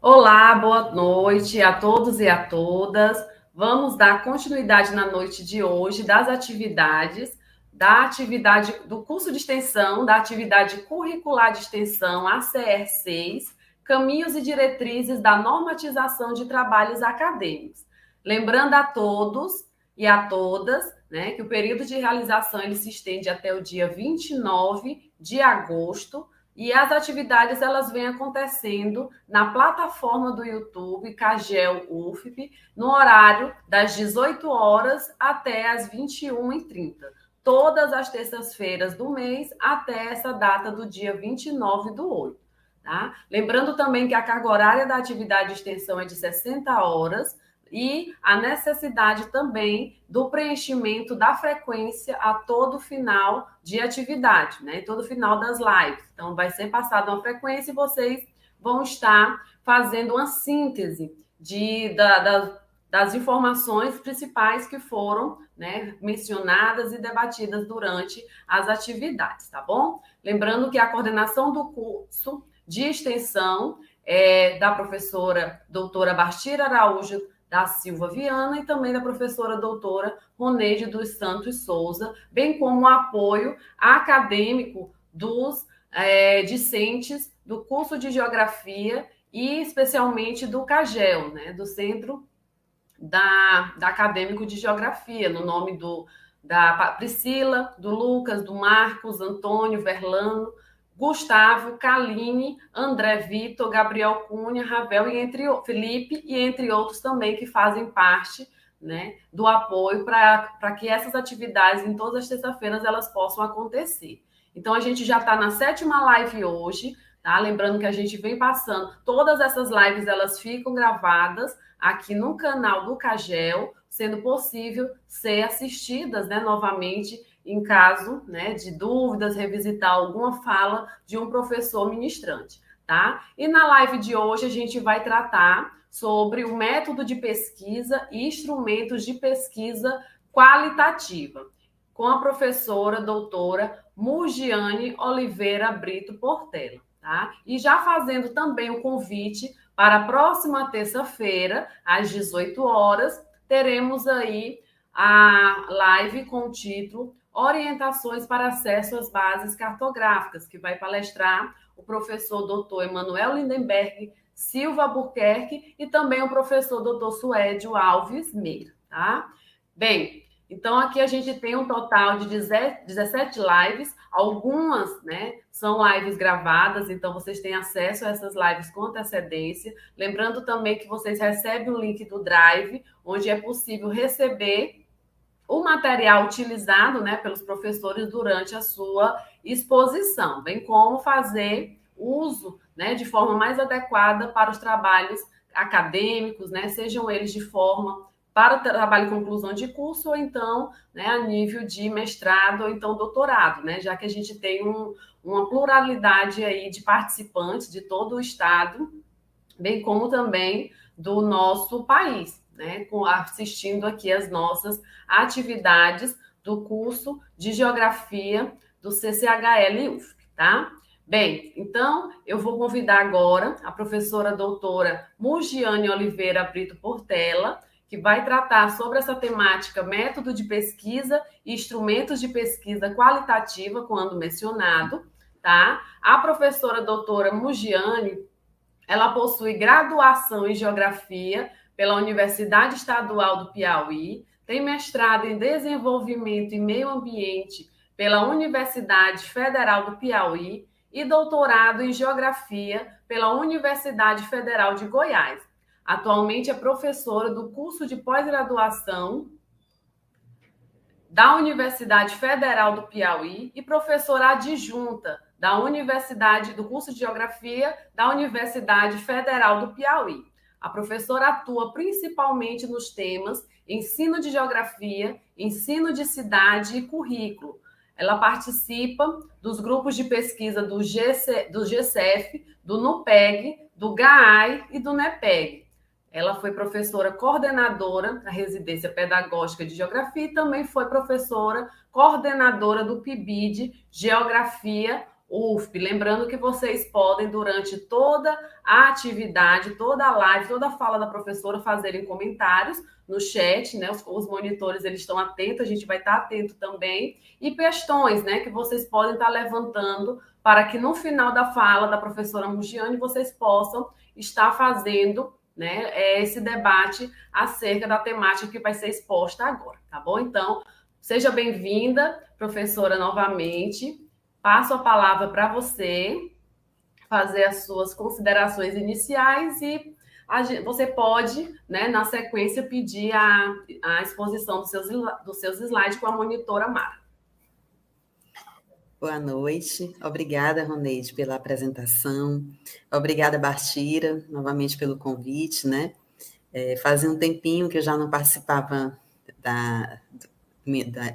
Olá, boa noite a todos e a todas. Vamos dar continuidade na noite de hoje das atividades, da atividade do curso de extensão, da atividade curricular de extensão ACR6, Caminhos e Diretrizes da Normatização de Trabalhos Acadêmicos. Lembrando a todos e a todas, né, que o período de realização ele se estende até o dia 29 de agosto. E as atividades elas vêm acontecendo na plataforma do YouTube Cagel UFP, no horário das 18 horas até as 21h30. Todas as terças-feiras do mês até essa data do dia 29/8. Tá? Lembrando também que a carga horária da atividade de extensão é de 60 horas, e a necessidade também do preenchimento da frequência a todo final de atividade, né? Todo final das lives. Então, vai ser passada uma frequência e vocês vão estar fazendo uma síntese das informações principais que foram, né, mencionadas e debatidas durante as atividades, tá bom? Lembrando que a coordenação do curso de extensão é da professora doutora Bastira Araújo da Silva Viana e também da professora doutora Roneide dos Santos Souza, bem como o apoio acadêmico dos discentes do curso de Geografia e especialmente do CAGEL, né, do Centro da Acadêmico de Geografia, no nome da Priscila, do Lucas, do Marcos, Antônio, Verlano, Gustavo, Kaline, André Vitor, Gabriel Cunha, Ravel e Felipe e entre outros também que fazem parte, né, do apoio para que essas atividades em todas as terças-feiras elas possam acontecer. Então a gente já está na 7ª live hoje, tá? Lembrando que a gente vem passando, todas essas lives elas ficam gravadas aqui no canal do Cagel, sendo possível ser assistidas, né, novamente em caso, né, de dúvidas, revisitar alguma fala de um professor ministrante, tá? E na live de hoje a gente vai tratar sobre o método de pesquisa e instrumentos de pesquisa qualitativa, com a professora doutora Murgiane Oliveira Brito Portela, tá? E já fazendo também o convite para a próxima terça-feira, às 18 horas, teremos aí a live com o título Orientações para Acesso às Bases Cartográficas, que vai palestrar o professor doutor Emanuel Lindenberg Silva Albuquerque e também o professor doutor Suédio Alves Meira, tá? Bem, então aqui a gente tem um total de 17 lives, algumas, né, são lives gravadas, então vocês têm acesso a essas lives com antecedência. Lembrando também que vocês recebem o link do Drive, onde é possível receber o material utilizado, né, pelos professores durante a sua exposição, bem como fazer uso, né, de forma mais adequada para os trabalhos acadêmicos, né, sejam eles de forma para o trabalho de conclusão de curso ou então, né, a nível de mestrado ou então doutorado, né, já que a gente tem uma pluralidade aí de participantes de todo o estado, bem como também do nosso país, né, assistindo aqui as nossas atividades do curso de Geografia do CCHL-UFP, tá? Bem, então eu vou convidar agora a professora doutora Murgiane Oliveira Brito Portela, que vai tratar sobre essa temática método de pesquisa e instrumentos de pesquisa qualitativa, quando mencionado, tá? A professora doutora Murgiane, ela possui graduação em Geografia pela Universidade Estadual do Piauí, tem mestrado em Desenvolvimento e Meio Ambiente pela Universidade Federal do Piauí e doutorado em Geografia pela Universidade Federal de Goiás. Atualmente é professora do curso de pós-graduação da Universidade Federal do Piauí e professora adjunta da Universidade do curso de Geografia da Universidade Federal do Piauí. A professora atua principalmente nos temas ensino de geografia, ensino de cidade e currículo. Ela participa dos grupos de pesquisa do GCF, do NUPEG, do GAAI e do NEPEG. Ela foi professora coordenadora da Residência Pedagógica de Geografia e também foi professora coordenadora do PIBID Geografia UFP. Lembrando que vocês podem, durante toda a atividade, toda a live, toda a fala da professora, fazerem comentários no chat, né? Os monitores, eles estão atentos, a gente vai estar atento também. E questões, né, que vocês podem estar levantando para que no final da fala da professora Mugiane vocês possam estar fazendo, né, esse debate acerca da temática que vai ser exposta agora, tá bom? Então, seja bem-vinda, professora, novamente. Passo a palavra para você fazer as suas considerações iniciais e você pode, né, na sequência, pedir a exposição dos seus slides com a monitora Mara. Boa noite. Obrigada, Roneide, pela apresentação. Obrigada, Bartira, novamente pelo convite, né? Fazia um tempinho que eu já não participava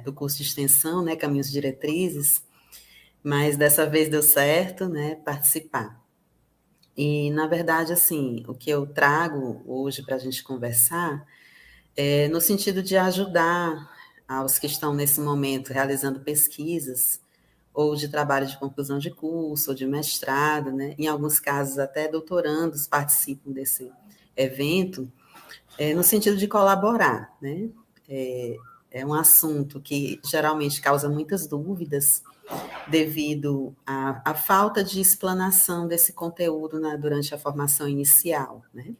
do curso de extensão, né, Caminhos e Diretrizes, mas dessa vez deu certo, né, participar. E, na verdade, assim, o que eu trago hoje para a gente conversar é no sentido de ajudar aos que estão nesse momento realizando pesquisas ou de trabalho de conclusão de curso, ou de mestrado, né? Em alguns casos até doutorandos participam desse evento, no sentido de colaborar, né? É um assunto que geralmente causa muitas dúvidas, devido à falta de explanação desse conteúdo durante a formação inicial, né?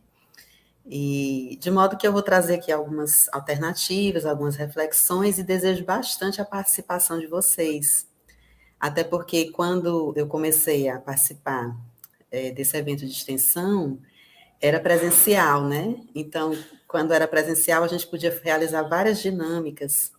E de modo que eu vou trazer aqui algumas alternativas, algumas reflexões e desejo bastante a participação de vocês. Até porque quando eu comecei a participar desse evento de extensão, era presencial, né? Então, quando era presencial, a gente podia realizar várias dinâmicas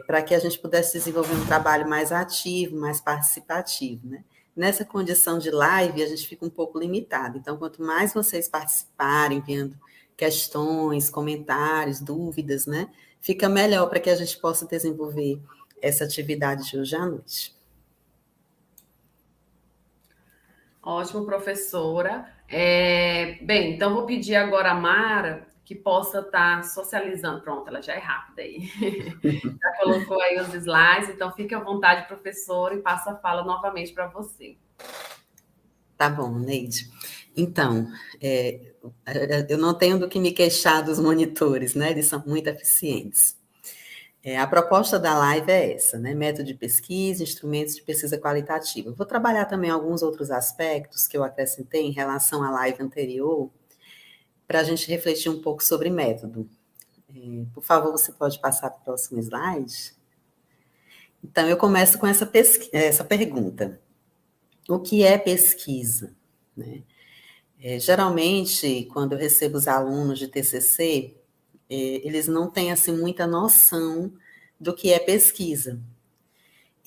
para que a gente pudesse desenvolver um trabalho mais ativo, mais participativo, né? Nessa condição de live, a gente fica um pouco limitado. Então, quanto mais vocês participarem, enviando questões, comentários, dúvidas, né? Fica melhor para que a gente possa desenvolver essa atividade de hoje à noite. Ótimo, professora. Bem, então vou pedir agora a Mara que possa estar socializando. Pronto, ela já é rápida aí. Já colocou aí os slides, então fique à vontade, professora, e passo a fala novamente para você. Tá bom, Neide. Então, eu não tenho do que me queixar dos monitores, né? Eles são muito eficientes. A proposta da live é essa, né? Método de pesquisa, instrumentos de pesquisa qualitativa. Vou trabalhar também alguns outros aspectos que eu acrescentei em relação à live anterior, para a gente refletir um pouco sobre método. Por favor, você pode passar para o próximo slide? Então, eu começo com essa pergunta. O que é pesquisa? Né? Geralmente, quando eu recebo os alunos de TCC, eles não têm assim muita noção do que é pesquisa.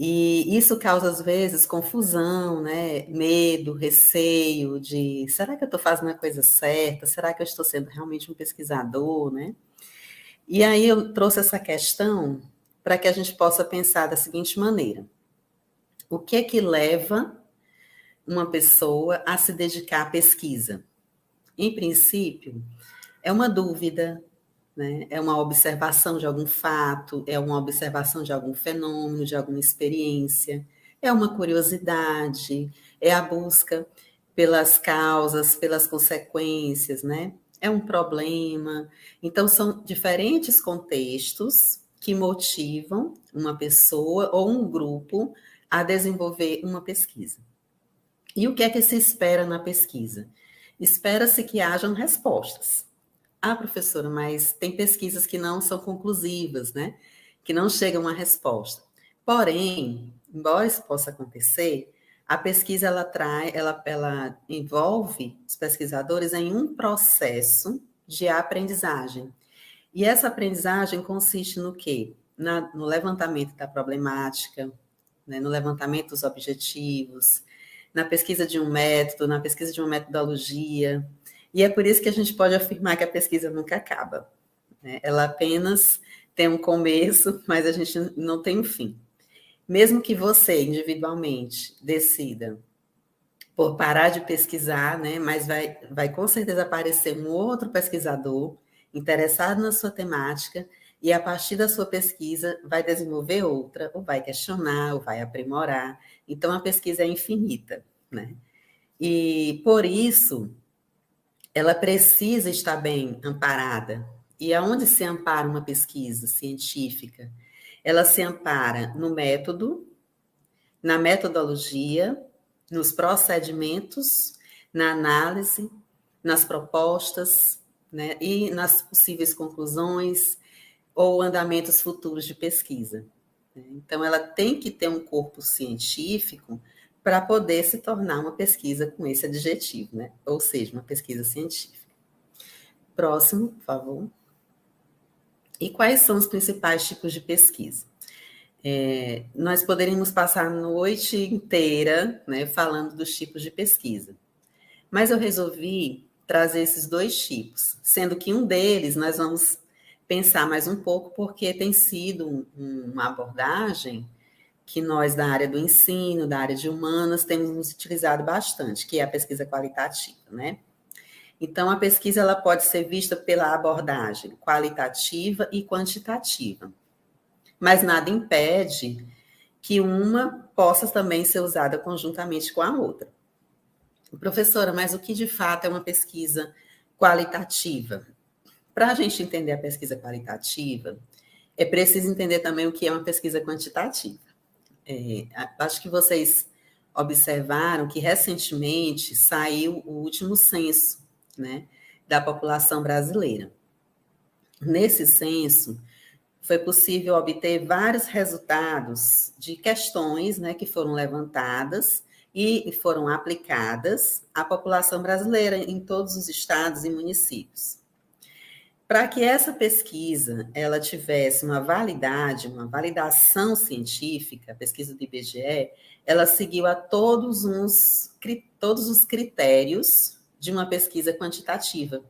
E isso causa, às vezes, confusão, né? Medo, receio de, será que eu estou fazendo a coisa certa? Será que eu estou sendo realmente um pesquisador, né? E aí eu trouxe essa questão para que a gente possa pensar da seguinte maneira. O que é que leva uma pessoa a se dedicar à pesquisa? Em princípio, é uma dúvida, né? É uma observação de algum fato, é uma observação de algum fenômeno, de alguma experiência, é uma curiosidade, é a busca pelas causas, pelas consequências, né? É um problema. Então, são diferentes contextos que motivam uma pessoa ou um grupo a desenvolver uma pesquisa. E o que é que se espera na pesquisa? Espera-se que hajam respostas. Ah, professora, mas tem pesquisas que não são conclusivas, né? Que não chegam a resposta. Porém, embora isso possa acontecer, a pesquisa ela envolve os pesquisadores em um processo de aprendizagem. E essa aprendizagem consiste no quê? No levantamento da problemática, né? No levantamento dos objetivos, na pesquisa de um método, na pesquisa de uma metodologia. E é por isso que a gente pode afirmar que a pesquisa nunca acaba, né? Ela apenas tem um começo, mas a gente não tem um fim. Mesmo que você, individualmente, decida por parar de pesquisar, né? Mas vai com certeza aparecer um outro pesquisador interessado na sua temática e, a partir da sua pesquisa, vai desenvolver outra, ou vai questionar, ou vai aprimorar. Então, a pesquisa é infinita, né? E, por isso, ela precisa estar bem amparada. E aonde se ampara uma pesquisa científica? Ela se ampara no método, na metodologia, nos procedimentos, na análise, nas propostas, né, e nas possíveis conclusões ou andamentos futuros de pesquisa. Então, ela tem que ter um corpo científico para poder se tornar uma pesquisa com esse adjetivo, né? Ou seja, uma pesquisa científica. Próximo, por favor. E quais são os principais tipos de pesquisa? Nós poderíamos passar a noite inteira, né, falando dos tipos de pesquisa. Mas eu resolvi trazer esses dois tipos, sendo que um deles nós vamos pensar mais um pouco, porque tem sido uma abordagem que nós, da área do ensino, da área de humanas, temos nos utilizado bastante, que é a pesquisa qualitativa, né? Então, a pesquisa ela pode ser vista pela abordagem qualitativa e quantitativa, mas nada impede que uma possa também ser usada conjuntamente com a outra. Professora, mas o que de fato é uma pesquisa qualitativa? Para a gente entender a pesquisa qualitativa, é preciso entender também o que é uma pesquisa quantitativa. Acho que vocês observaram que recentemente saiu o último censo, né, da população brasileira. Nesse censo, foi possível obter vários resultados de questões, né, que foram levantadas e foram aplicadas à população brasileira em todos os estados e municípios. Para que essa pesquisa ela tivesse uma validade, uma validação científica, a pesquisa do IBGE, ela seguiu a todos os critérios de uma pesquisa quantitativa.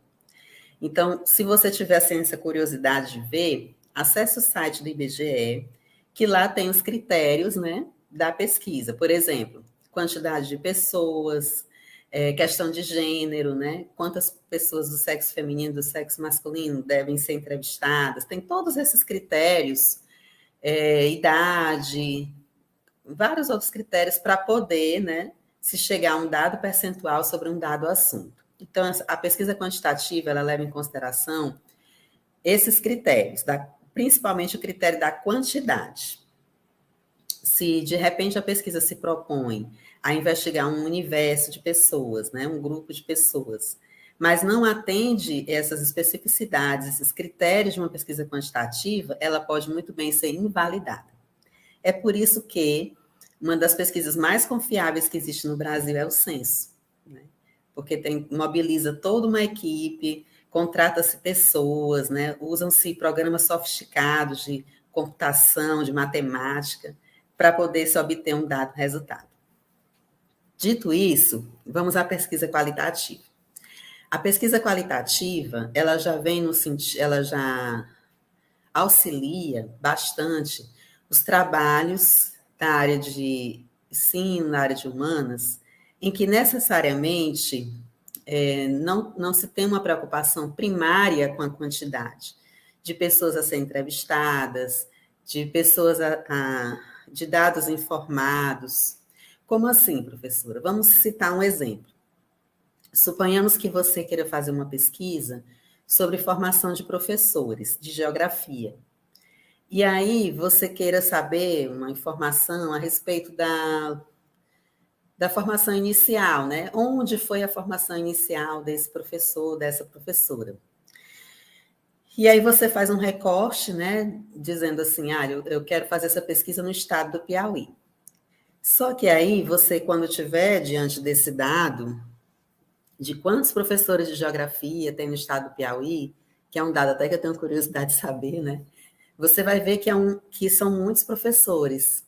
Então, se você tiver essa curiosidade de ver, acesse o site do IBGE, que lá tem os critérios, né, da pesquisa. Por exemplo, quantidade de pessoas, questão de gênero, né? Quantas pessoas do sexo feminino, do sexo masculino devem ser entrevistadas. Tem todos esses critérios, idade, vários outros critérios para poder, né, se chegar a um dado percentual sobre um dado assunto. Então, a pesquisa quantitativa, ela leva em consideração esses critérios, principalmente o critério da quantidade. Se, de repente, a pesquisa se propõe a investigar um universo de pessoas, né, um grupo de pessoas, mas não atende essas especificidades, esses critérios de uma pesquisa quantitativa, ela pode muito bem ser invalidada. É por isso que uma das pesquisas mais confiáveis que existe no Brasil é o censo, né? Porque mobiliza toda uma equipe, contrata-se pessoas, né? Usam-se programas sofisticados de computação, de matemática, para poder se obter um dado resultado. Dito isso, vamos à pesquisa qualitativa. A pesquisa qualitativa, ela já vem no sentido, ela já auxilia bastante os trabalhos da área de ensino, na área de humanas, em que necessariamente não se tem uma preocupação primária com a quantidade de pessoas a serem entrevistadas, de pessoas de dados informados. Como assim, professora? Vamos citar um exemplo. Suponhamos que você queira fazer uma pesquisa sobre formação de professores de geografia. E aí você queira saber uma informação a respeito da formação inicial, né? Onde foi a formação inicial desse professor, dessa professora? E aí você faz um recorte, né? Dizendo assim, eu quero fazer essa pesquisa no estado do Piauí. Só que aí você, quando estiver diante desse dado, de quantos professores de geografia tem no estado do Piauí, que é um dado até que eu tenho curiosidade de saber, né? Você vai ver que são muitos professores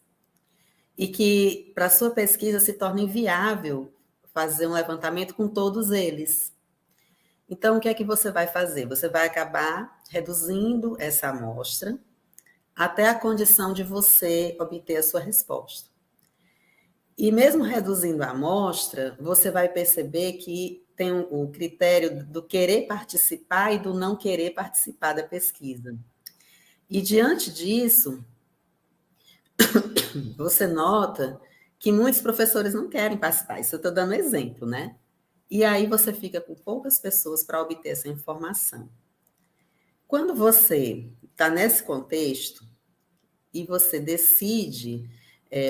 e que, para a sua pesquisa, se torna inviável fazer um levantamento com todos eles. Então, o que é que você vai fazer? Você vai acabar reduzindo essa amostra até a condição de você obter a sua resposta. E mesmo reduzindo a amostra, você vai perceber que tem o critério do querer participar e do não querer participar da pesquisa. E diante disso, você nota que muitos professores não querem participar. Isso eu estou dando exemplo, né? E aí você fica com poucas pessoas para obter essa informação. Quando você está nesse contexto e você decide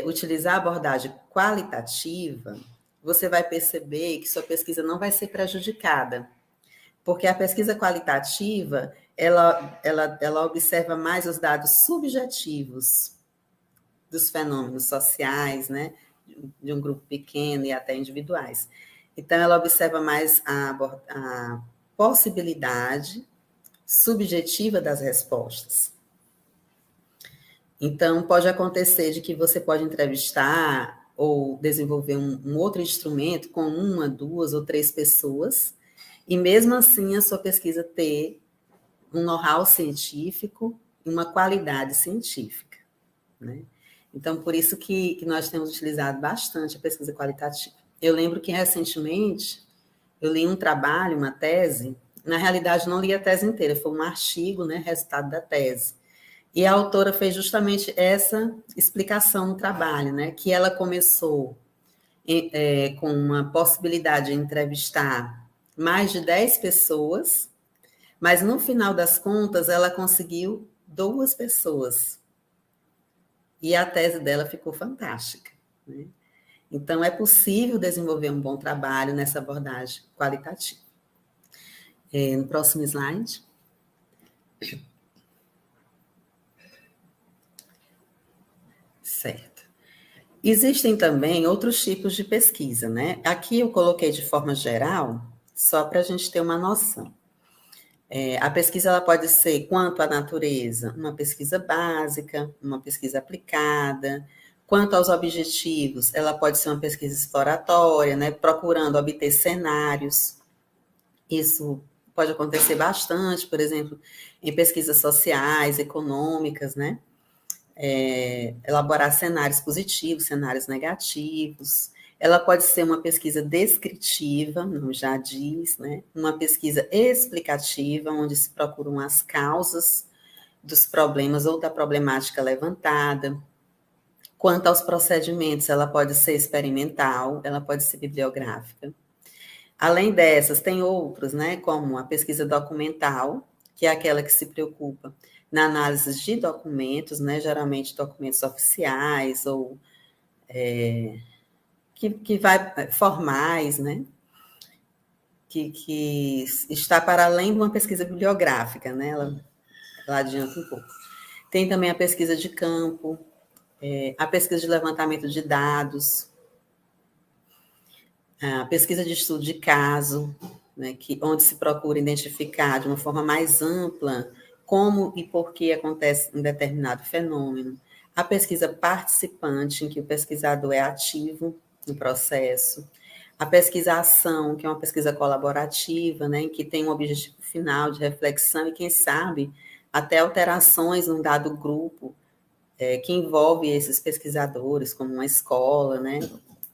utilizar a abordagem qualitativa, você vai perceber que sua pesquisa não vai ser prejudicada, porque a pesquisa qualitativa, ela observa mais os dados subjetivos dos fenômenos sociais, né, de um grupo pequeno e até individuais. Então, ela observa mais a possibilidade subjetiva das respostas. Então, pode acontecer de que você pode entrevistar ou desenvolver um outro instrumento com 1, 2 ou 3 pessoas, e mesmo assim a sua pesquisa ter um know-how científico e uma qualidade científica, né? Então, por isso que nós temos utilizado bastante a pesquisa qualitativa. Eu lembro que, recentemente, eu li um trabalho, uma tese, na realidade, não li a tese inteira, foi um artigo, né, resultado da tese. E a autora fez justamente essa explicação no trabalho, né, que ela começou com uma possibilidade de entrevistar mais de 10 pessoas, mas, no final das contas, ela conseguiu 2 pessoas. E a tese dela ficou fantástica, né? Então, é possível desenvolver um bom trabalho nessa abordagem qualitativa. No próximo slide. Certo. Existem também outros tipos de pesquisa, né? Aqui eu coloquei de forma geral, só para a gente ter uma noção. A pesquisa ela pode ser quanto à natureza, uma pesquisa básica, uma pesquisa aplicada. Quanto aos objetivos, ela pode ser uma pesquisa exploratória, né, procurando obter cenários. Isso pode acontecer bastante, por exemplo, em pesquisas sociais, econômicas, né? Elaborar cenários positivos, cenários negativos. Ela pode ser uma pesquisa descritiva, não já diz, né? Uma pesquisa explicativa, onde se procuram as causas dos problemas ou da problemática levantada. Quanto aos procedimentos, ela pode ser experimental, ela pode ser bibliográfica. Além dessas, tem outros, né? Como a pesquisa documental, que é aquela que se preocupa na análise de documentos, né? Geralmente documentos oficiais ou que vai formais, né? Que está para além de uma pesquisa bibliográfica, né? Ela adianta um pouco. Tem também a pesquisa de campo, a pesquisa de levantamento de dados, a pesquisa de estudo de caso, né? Onde se procura identificar de uma forma mais ampla como e por que acontece um determinado fenômeno. A pesquisa participante, em que o pesquisador é ativo no processo. A pesquisa-ação, que é uma pesquisa colaborativa, né, em que tem um objetivo final de reflexão e, quem sabe, até alterações num dado grupo que envolve esses pesquisadores, como uma escola, né,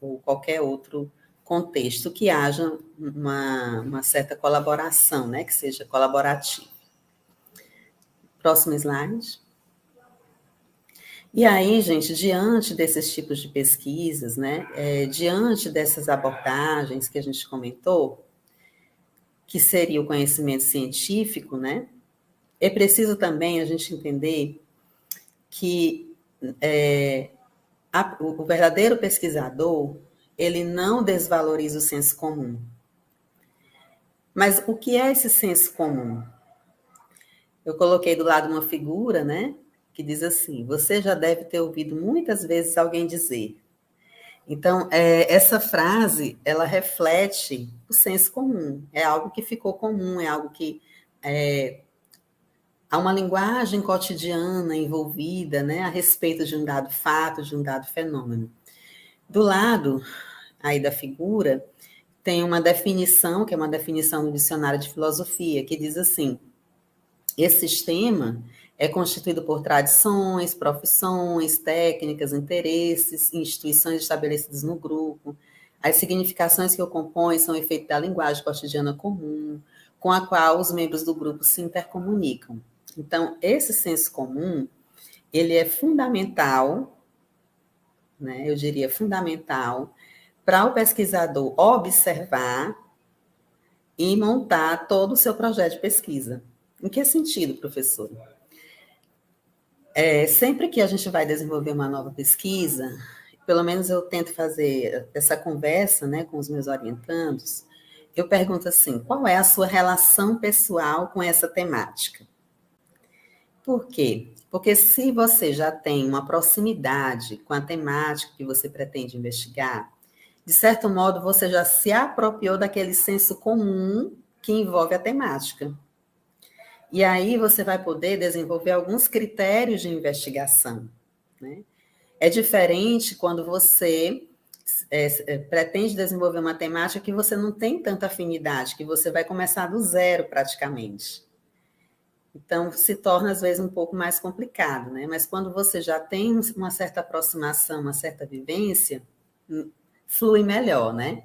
ou qualquer outro contexto que haja uma certa colaboração, né, que seja colaborativa. Próximo slide. E aí, gente, diante desses tipos de pesquisas, né, diante dessas abordagens que a gente comentou, que seria o conhecimento científico, né, é preciso também a gente entender que o verdadeiro pesquisador, ele não desvaloriza o senso comum. Mas o que é esse senso comum? Eu coloquei do lado uma figura, né, que diz assim: você já deve ter ouvido muitas vezes alguém dizer. Então, essa frase, ela reflete o senso comum. É algo que ficou comum, é algo que há uma linguagem cotidiana envolvida, né, a respeito de um dado fato, de um dado fenômeno. Do lado aí da figura, tem uma definição, que é uma definição do dicionário de filosofia, que diz assim: esse sistema é constituído por tradições, profissões, técnicas, interesses, instituições estabelecidas no grupo. As significações que o compõem são efeito da linguagem cotidiana comum, com a qual os membros do grupo se intercomunicam. Então, esse senso comum, ele é fundamental né, eu diria fundamental, para o pesquisador observar e montar todo o seu projeto de pesquisa. Em que sentido, professor? Sempre que a gente vai desenvolver uma nova pesquisa, pelo menos eu tento fazer essa conversa, né, com os meus orientandos, eu pergunto assim, qual é a sua relação pessoal com essa temática? Por quê? Porque se você já tem uma proximidade com a temática que você pretende investigar, de certo modo você já se apropriou daquele senso comum que envolve a temática. E aí você vai poder desenvolver alguns critérios de investigação, né? É diferente quando você pretende desenvolver uma temática que você não tem tanta afinidade, que você vai começar do zero praticamente. Então, se torna, às vezes, um pouco mais complicado, né? Mas quando você já tem uma certa aproximação, uma certa vivência, flui melhor, né?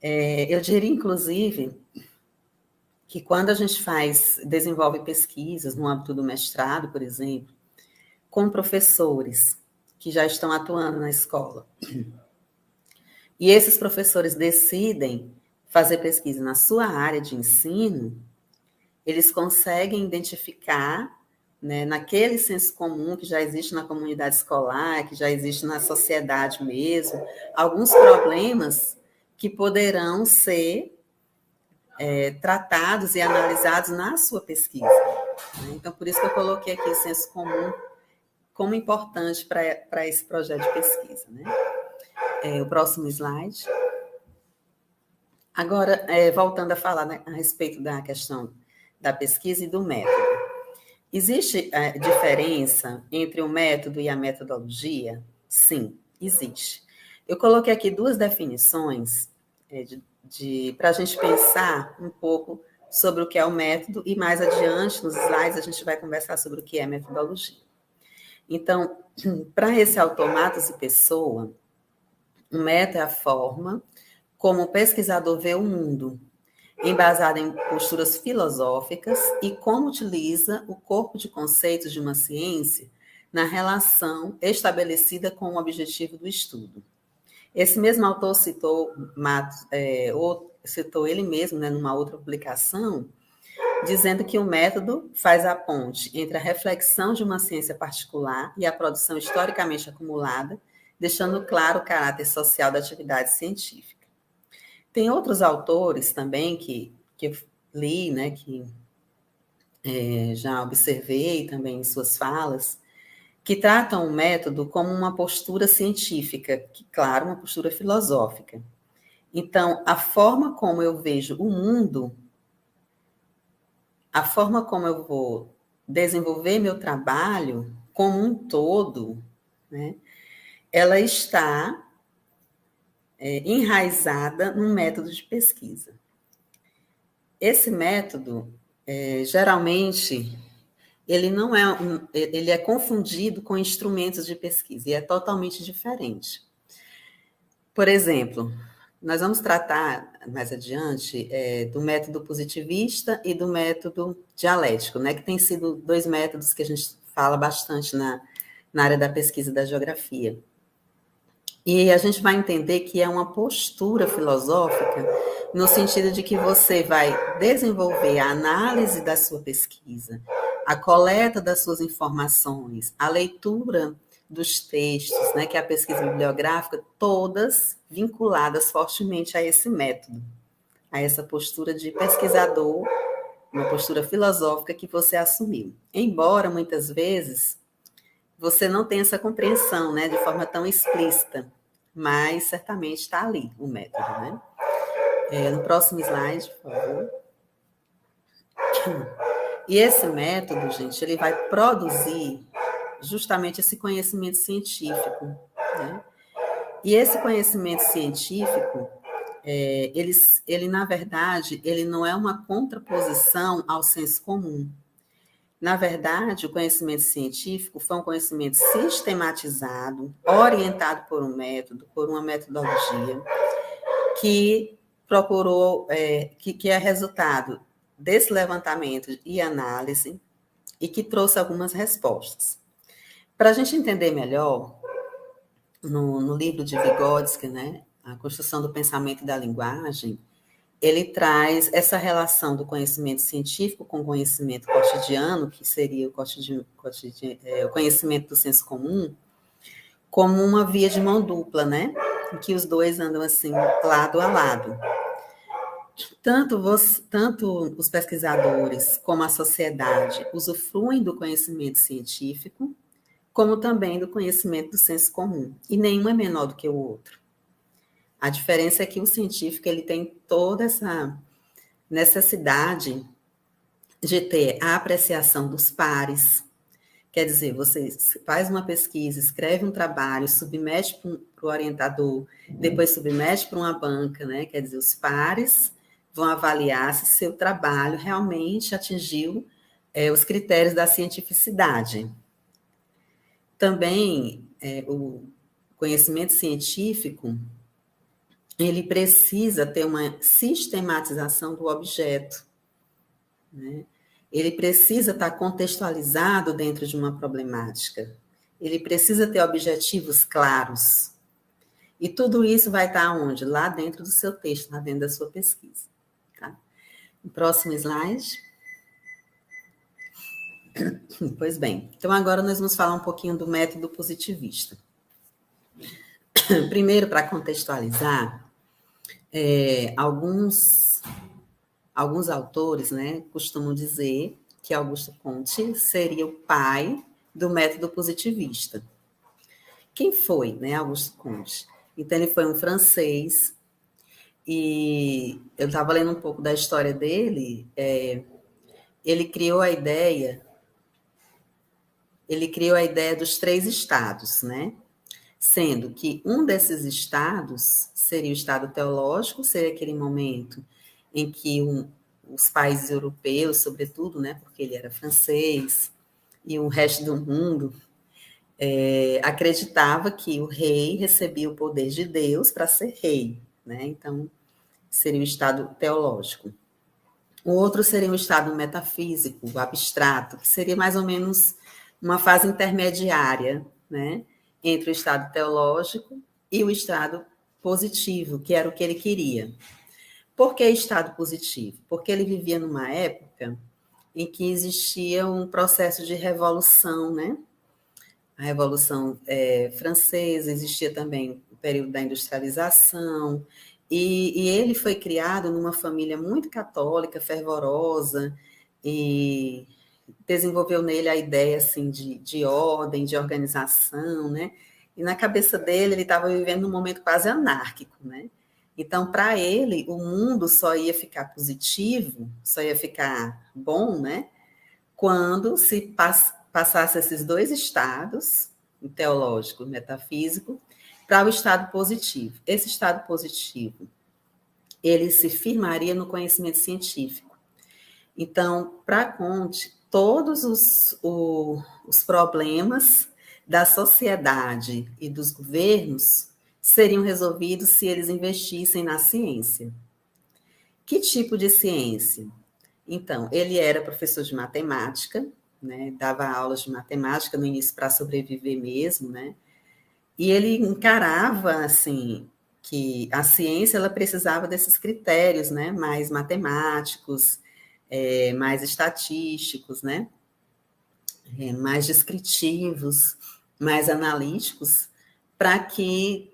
Eu diria, inclusive, que quando a gente desenvolve pesquisas no âmbito do mestrado, por exemplo, com professores que já estão atuando na escola, e esses professores decidem fazer pesquisa na sua área de ensino, eles conseguem identificar, né, naquele senso comum que já existe na comunidade escolar, que já existe na sociedade mesmo, alguns problemas que poderão ser tratados e analisados na sua pesquisa. Né? Então, por isso que eu coloquei aqui o senso comum como importante para esse projeto de pesquisa. Né? O próximo slide. Agora, voltando a falar, né, a respeito da questão da pesquisa e do método. Existe diferença entre o método e a metodologia? Sim, existe. Eu coloquei aqui duas definições para a gente pensar um pouco sobre o que é o método e mais adiante, nos slides, a gente vai conversar sobre o que é metodologia. Então, para esse autor Matos e Pessoa, o método é a forma como o pesquisador vê o mundo, embasado em posturas filosóficas e como utiliza o corpo de conceitos de uma ciência na relação estabelecida com o objetivo do estudo. Esse mesmo autor citou ele mesmo, né, numa outra publicação, dizendo que o método faz a ponte entre a reflexão de uma ciência particular e a produção historicamente acumulada, deixando claro o caráter social da atividade científica. Tem outros autores também que eu li, né, que já observei também em suas falas, que tratam o método como uma postura científica, que, claro, uma postura filosófica. Então, a forma como eu vejo o mundo, a forma como eu vou desenvolver meu trabalho como um todo, né, ela está enraizada num método de pesquisa. Esse método, geralmente, ele é confundido com instrumentos de pesquisa, e é totalmente diferente. Por exemplo, nós vamos tratar mais adiante do método positivista e do método dialético, né, que tem sido dois métodos que a gente fala bastante na área da pesquisa da geografia. E a gente vai entender que é uma postura filosófica no sentido de que você vai desenvolver a análise da sua pesquisa, a coleta das suas informações, a leitura dos textos, né, que é a pesquisa bibliográfica, todas vinculadas fortemente a esse método, a essa postura de pesquisador, uma postura filosófica que você assumiu. Embora, muitas vezes, você não tenha essa compreensão, né, de forma tão explícita, mas certamente está ali o método, né? No próximo slide, por favor. E esse método, gente, ele vai produzir justamente esse conhecimento científico, né? E esse conhecimento científico, ele, na verdade, ele não é uma contraposição ao senso comum. Na verdade, o conhecimento científico foi um conhecimento sistematizado, orientado por um método, por uma metodologia, que procurou, que é resultado desse levantamento e análise, e que trouxe algumas respostas. Para a gente entender melhor, no livro de Vygotsky, né, A Construção do Pensamento e da Linguagem, ele traz essa relação do conhecimento científico com o conhecimento cotidiano, que seria o conhecimento do senso comum, como uma via de mão dupla, né? Em que os dois andam assim, lado a lado. Tanto os pesquisadores como a sociedade usufruem do conhecimento científico, como também do conhecimento do senso comum, e nenhum é menor do que o outro. A diferença é que o científico ele tem toda essa necessidade de ter a apreciação dos pares. Quer dizer, você faz uma pesquisa, escreve um trabalho, submete para o orientador, depois submete para uma banca, né? Quer dizer, os pares vão avaliar se seu trabalho realmente atingiu os critérios da cientificidade. Também, o conhecimento científico, ele precisa ter uma sistematização do objeto, né? Ele precisa estar contextualizado dentro de uma problemática. Ele precisa ter objetivos claros. E tudo isso vai estar onde? Lá dentro do seu texto, lá dentro da sua pesquisa. Tá? O próximo slide. Pois bem, então agora nós vamos falar um pouquinho do método positivista. Primeiro, para contextualizar, alguns autores, né, costumam dizer que Augusto Comte seria o pai do método positivista. Quem foi, né, Augusto Comte? Então, ele foi um francês, e eu estava lendo um pouco da história dele, ele criou a ideia dos 3 estados, né? Sendo que um desses estados seria o estado teológico, seria aquele momento em que os países europeus, sobretudo, né, porque ele era francês, e o resto do mundo acreditava que o rei recebia o poder de Deus para ser rei, né? Então, seria o estado teológico. O outro seria o estado metafísico, o abstrato, que seria mais ou menos uma fase intermediária, né, entre o estado teológico e o estado positivo, que era o que ele queria. Por que estado positivo? Porque ele vivia numa época em que existia um processo de revolução, né? A Revolução Francesa, existia também o período da industrialização, e ele foi criado numa família muito católica, fervorosa, e desenvolveu nele a ideia assim, de ordem, de organização, né? E na cabeça dele, ele estava vivendo num momento quase anárquico, né? Então, para ele, o mundo só ia ficar positivo, só ia ficar bom, né? Quando se passasse esses 2 estados, o teológico e o metafísico, para o estado positivo. Esse estado positivo, ele se firmaria no conhecimento científico. Então, para Comte, todos os problemas da sociedade e dos governos seriam resolvidos se eles investissem na ciência. Que tipo de ciência? Então, ele era professor de matemática, né, dava aulas de matemática no início para sobreviver mesmo, né? E ele encarava assim que a ciência ela precisava desses critérios, né, mais matemáticos, mais estatísticos, né, mais descritivos, mais analíticos, para que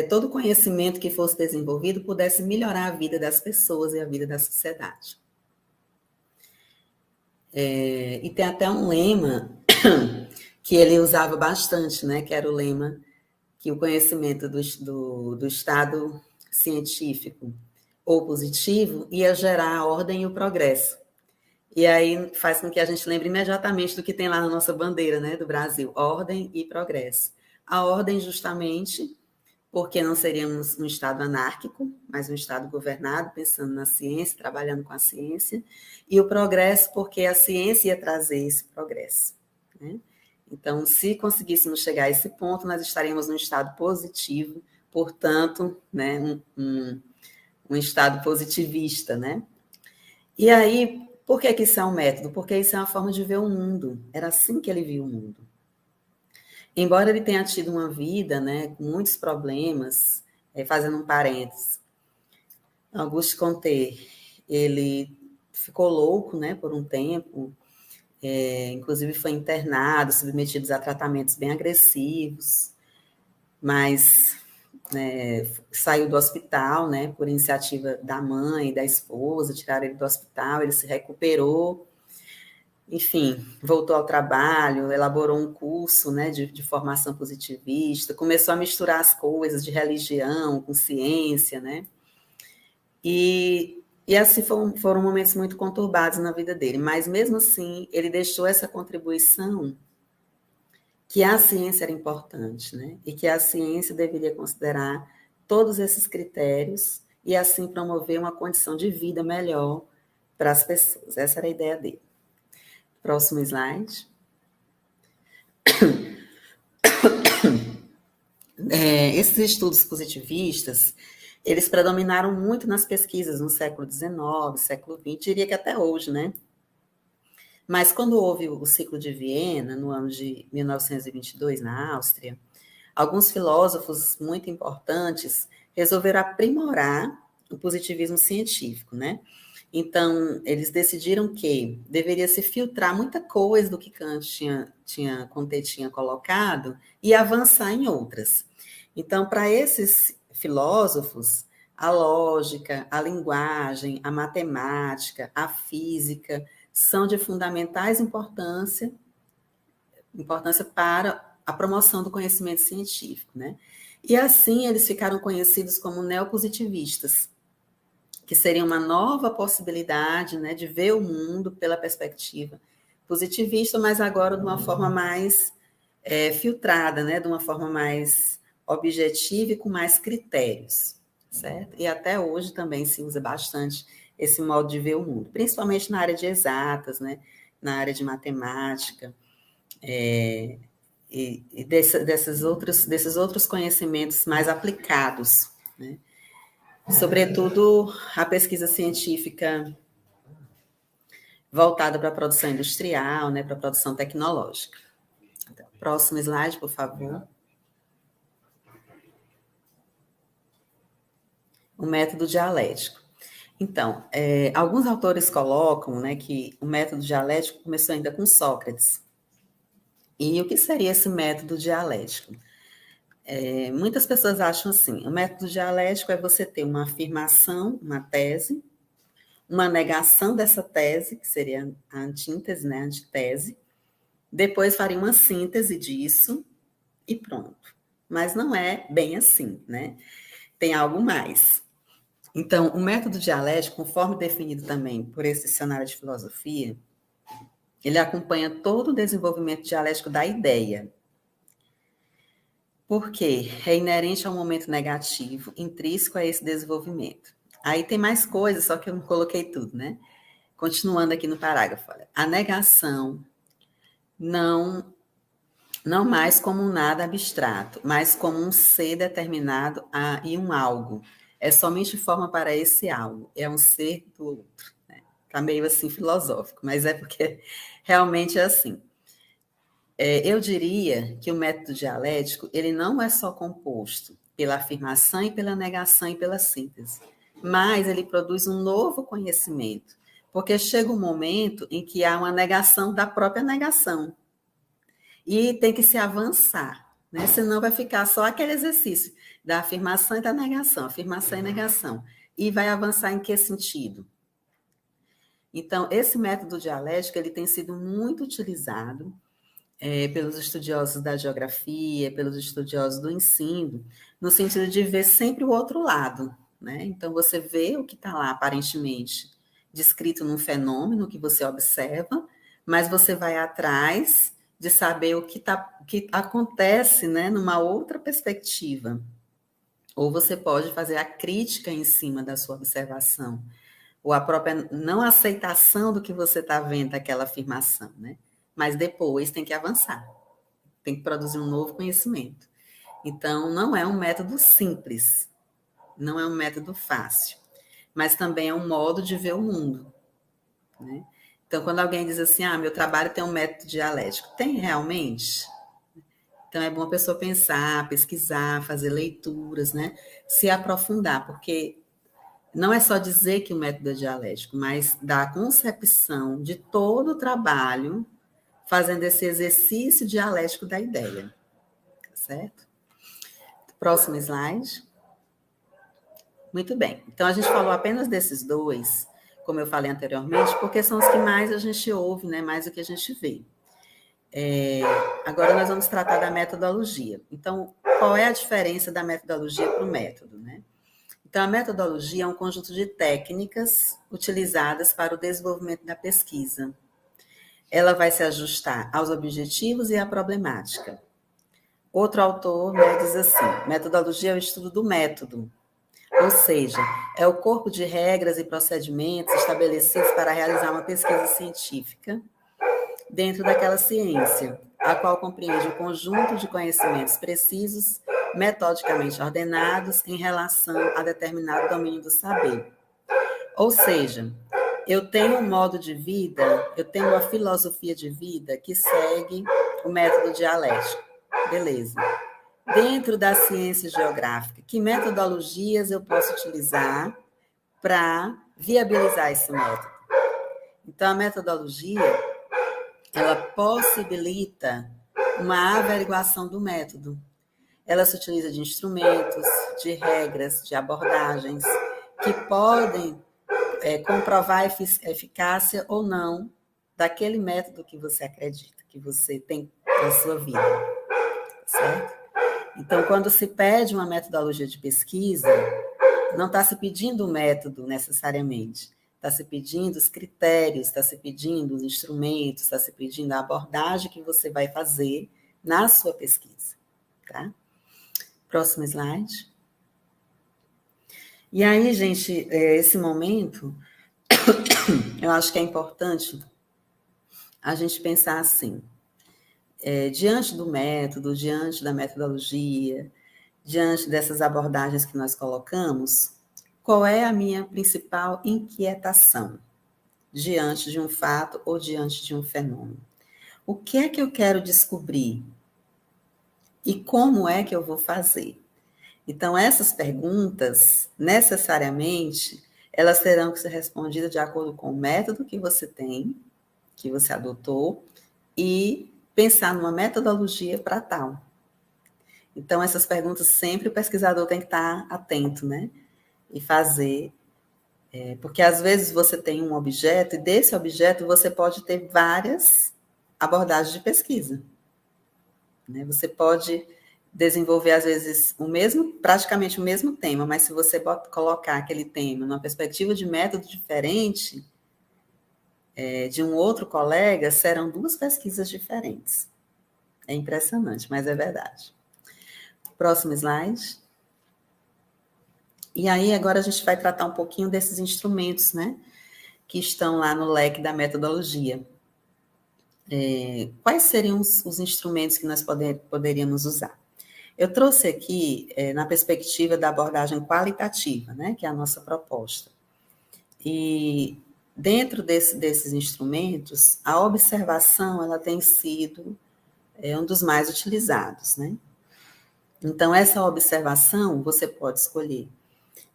todo conhecimento que fosse desenvolvido pudesse melhorar a vida das pessoas e a vida da sociedade. E tem até um lema que ele usava bastante, né, que era o lema que o conhecimento do estado científico ou positivo ia gerar a ordem e o progresso. E aí faz com que a gente lembre imediatamente do que tem lá na nossa bandeira, né, do Brasil, ordem e progresso. A ordem justamente porque não seríamos um estado anárquico, mas um estado governado, pensando na ciência, trabalhando com a ciência, e o progresso porque a ciência ia trazer esse progresso, né? Então, se conseguíssemos chegar a esse ponto, nós estaríamos num estado positivo, portanto, né, um estado positivista, né? E aí, por que isso é um método? Porque isso é uma forma de ver o mundo. Era assim que ele via o mundo. embora ele tenha tido uma vida, né, com muitos problemas, fazendo um parênteses, Auguste Comte, ele ficou louco, né, por um tempo, inclusive foi internado, submetido a tratamentos bem agressivos, mas saiu do hospital, né, por iniciativa da mãe e da esposa, tiraram ele do hospital, ele se recuperou, enfim, voltou ao trabalho, elaborou um curso, né, de formação positivista, começou a misturar as coisas de religião com ciência, né, e assim foram momentos muito conturbados na vida dele, mas mesmo assim ele deixou essa contribuição que a ciência era importante, né, e que a ciência deveria considerar todos esses critérios e assim promover uma condição de vida melhor para as pessoas. Essa era a ideia dele. Próximo slide. Esses estudos positivistas, eles predominaram muito nas pesquisas no século XIX, século XX, diria que até hoje, né? Mas quando houve o ciclo de Viena, no ano de 1922, na Áustria, alguns filósofos muito importantes resolveram aprimorar o positivismo científico, né? Então, eles decidiram que deveria se filtrar muita coisa do que Comte tinha colocado e avançar em outras. Então, para esses filósofos, a lógica, a linguagem, a matemática, a física são de fundamentais importância para a promoção do conhecimento científico, né? E assim eles ficaram conhecidos como neopositivistas, que seria uma nova possibilidade, né, de ver o mundo pela perspectiva positivista, mas agora de uma forma mais filtrada, né, de uma forma mais objetiva e com mais critérios, certo? E até hoje também se usa bastante esse modo de ver o mundo, principalmente na área de exatas, né, na área de matemática, e desses outros conhecimentos mais aplicados, né? Sobretudo a pesquisa científica voltada para a produção industrial, né, para a produção tecnológica. Então, próximo slide, por favor. O método dialético. Então, alguns autores colocam, né, que o método dialético começou ainda com Sócrates. E o que seria esse método dialético? Muitas pessoas acham assim, o método dialético é você ter uma afirmação, uma tese, uma negação dessa tese, que seria a antítese, né, a antitese, depois faria uma síntese disso e pronto. Mas não é bem assim, né? Tem algo mais. Então, o método dialético, conforme definido também por esse dicionário de filosofia, ele acompanha todo o desenvolvimento dialético da ideia. Porque é inerente ao momento negativo, intrínseco a esse desenvolvimento. Aí tem mais coisas, só que eu não coloquei tudo, né? Continuando aqui no parágrafo, olha, a negação não mais como um nada abstrato, mas como um ser determinado e um algo. É somente forma para esse algo, é um ser do outro. Né? Tá meio assim filosófico, mas é porque realmente é assim. Eu diria que o método dialético, ele não é só composto pela afirmação e pela negação e pela síntese, mas ele produz um novo conhecimento, porque chega um momento em que há uma negação da própria negação, e tem que se avançar, né? Senão vai ficar só aquele exercício da afirmação e da negação, afirmação e negação, e vai avançar em que sentido? Então, esse método dialético, ele tem sido muito utilizado pelos estudiosos da geografia, pelos estudiosos do ensino, no sentido de ver sempre o outro lado, né? Então, você vê o que está lá, aparentemente, descrito num fenômeno que você observa, mas você vai atrás de saber o que acontece, né, numa outra perspectiva. Ou você pode fazer a crítica em cima da sua observação, ou a própria não aceitação do que você está vendo, daquela afirmação, né? Mas depois tem que avançar, tem que produzir um novo conhecimento. Então, não é um método simples, não é um método fácil, mas também é um modo de ver o mundo, né? Então, quando alguém diz assim, meu trabalho tem um método dialético, tem realmente? Então, é bom a pessoa pensar, pesquisar, fazer leituras, né? Se aprofundar, porque não é só dizer que o método é dialético, mas da concepção de todo o trabalho fazendo esse exercício dialético da ideia, certo? Próximo slide. Muito bem. Então, a gente falou apenas desses dois, como eu falei anteriormente, porque são os que mais a gente ouve, né? Mais o que a gente vê. Agora nós vamos tratar da metodologia. Então, qual é a diferença da metodologia para o método, né? Então, a metodologia é um conjunto de técnicas utilizadas para o desenvolvimento da pesquisa. Ela vai se ajustar aos objetivos e à problemática. Outro autor, né, diz assim: metodologia é o estudo do método, ou seja, é o corpo de regras e procedimentos estabelecidos para realizar uma pesquisa científica dentro daquela ciência, a qual compreende o conjunto de conhecimentos precisos, metodicamente ordenados em relação a determinado domínio do saber. Ou seja, eu tenho um modo de vida, eu tenho uma filosofia de vida que segue o método dialético. Beleza. Dentro da ciência geográfica, que metodologias eu posso utilizar para viabilizar esse método? Então, a metodologia, ela possibilita uma averiguação do método. Ela se utiliza de instrumentos, de regras, de abordagens que podem comprovar a eficácia ou não daquele método que você acredita, que você tem na sua vida, certo? Então, quando se pede uma metodologia de pesquisa, não está se pedindo o método necessariamente, está se pedindo os critérios, está se pedindo os instrumentos, está se pedindo a abordagem que você vai fazer na sua pesquisa, tá? Próximo slide. E aí, gente, esse momento, eu acho que é importante a gente pensar assim, diante do método, diante da metodologia, diante dessas abordagens que nós colocamos, qual é a minha principal inquietação diante de um fato ou diante de um fenômeno? O que é que eu quero descobrir? E como é que eu vou fazer? Então, essas perguntas, necessariamente, elas terão que ser respondidas de acordo com o método que você tem, que você adotou, e pensar numa metodologia para tal. Então, essas perguntas sempre o pesquisador tem que estar atento, né? E fazer, porque às vezes você tem um objeto, e desse objeto você pode ter várias abordagens de pesquisa, né? Você pode desenvolver, às vezes, praticamente o mesmo tema, mas se você colocar aquele tema numa perspectiva de método diferente, de um outro colega, serão duas pesquisas diferentes. É impressionante, mas é verdade. Próximo slide. E aí, agora a gente vai tratar um pouquinho desses instrumentos, né, que estão lá no leque da metodologia. Quais seriam os instrumentos que nós poderíamos usar? Eu trouxe aqui na perspectiva da abordagem qualitativa, né, que é a nossa proposta. E dentro desses instrumentos, a observação ela tem sido um dos mais utilizados, né? Então, essa observação, você pode escolher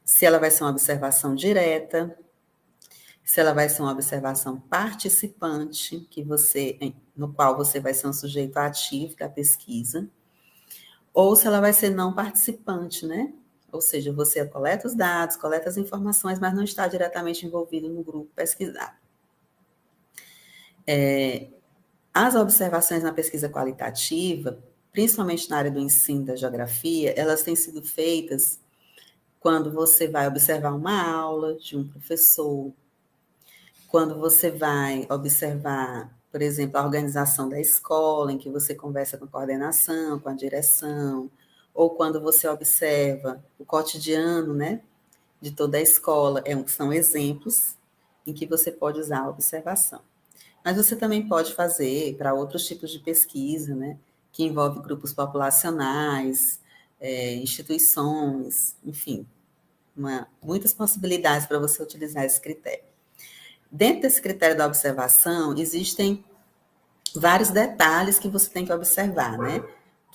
se ela vai ser uma observação direta, se ela vai ser uma observação participante, no qual você vai ser um sujeito ativo da pesquisa, ou se ela vai ser não participante, né? Ou seja, você coleta os dados, coleta as informações, mas não está diretamente envolvido no grupo pesquisado. As observações na pesquisa qualitativa, principalmente na área do ensino da geografia, elas têm sido feitas quando você vai observar uma aula de um professor, quando você vai observar, por exemplo, a organização da escola, em que você conversa com a coordenação, com a direção, ou quando você observa o cotidiano, né, de toda a escola, são exemplos em que você pode usar a observação. Mas você também pode fazer para outros tipos de pesquisa, né, que envolve grupos populacionais, instituições, enfim, muitas possibilidades para você utilizar esse critério. Dentro desse critério da observação, existem vários detalhes que você tem que observar, né?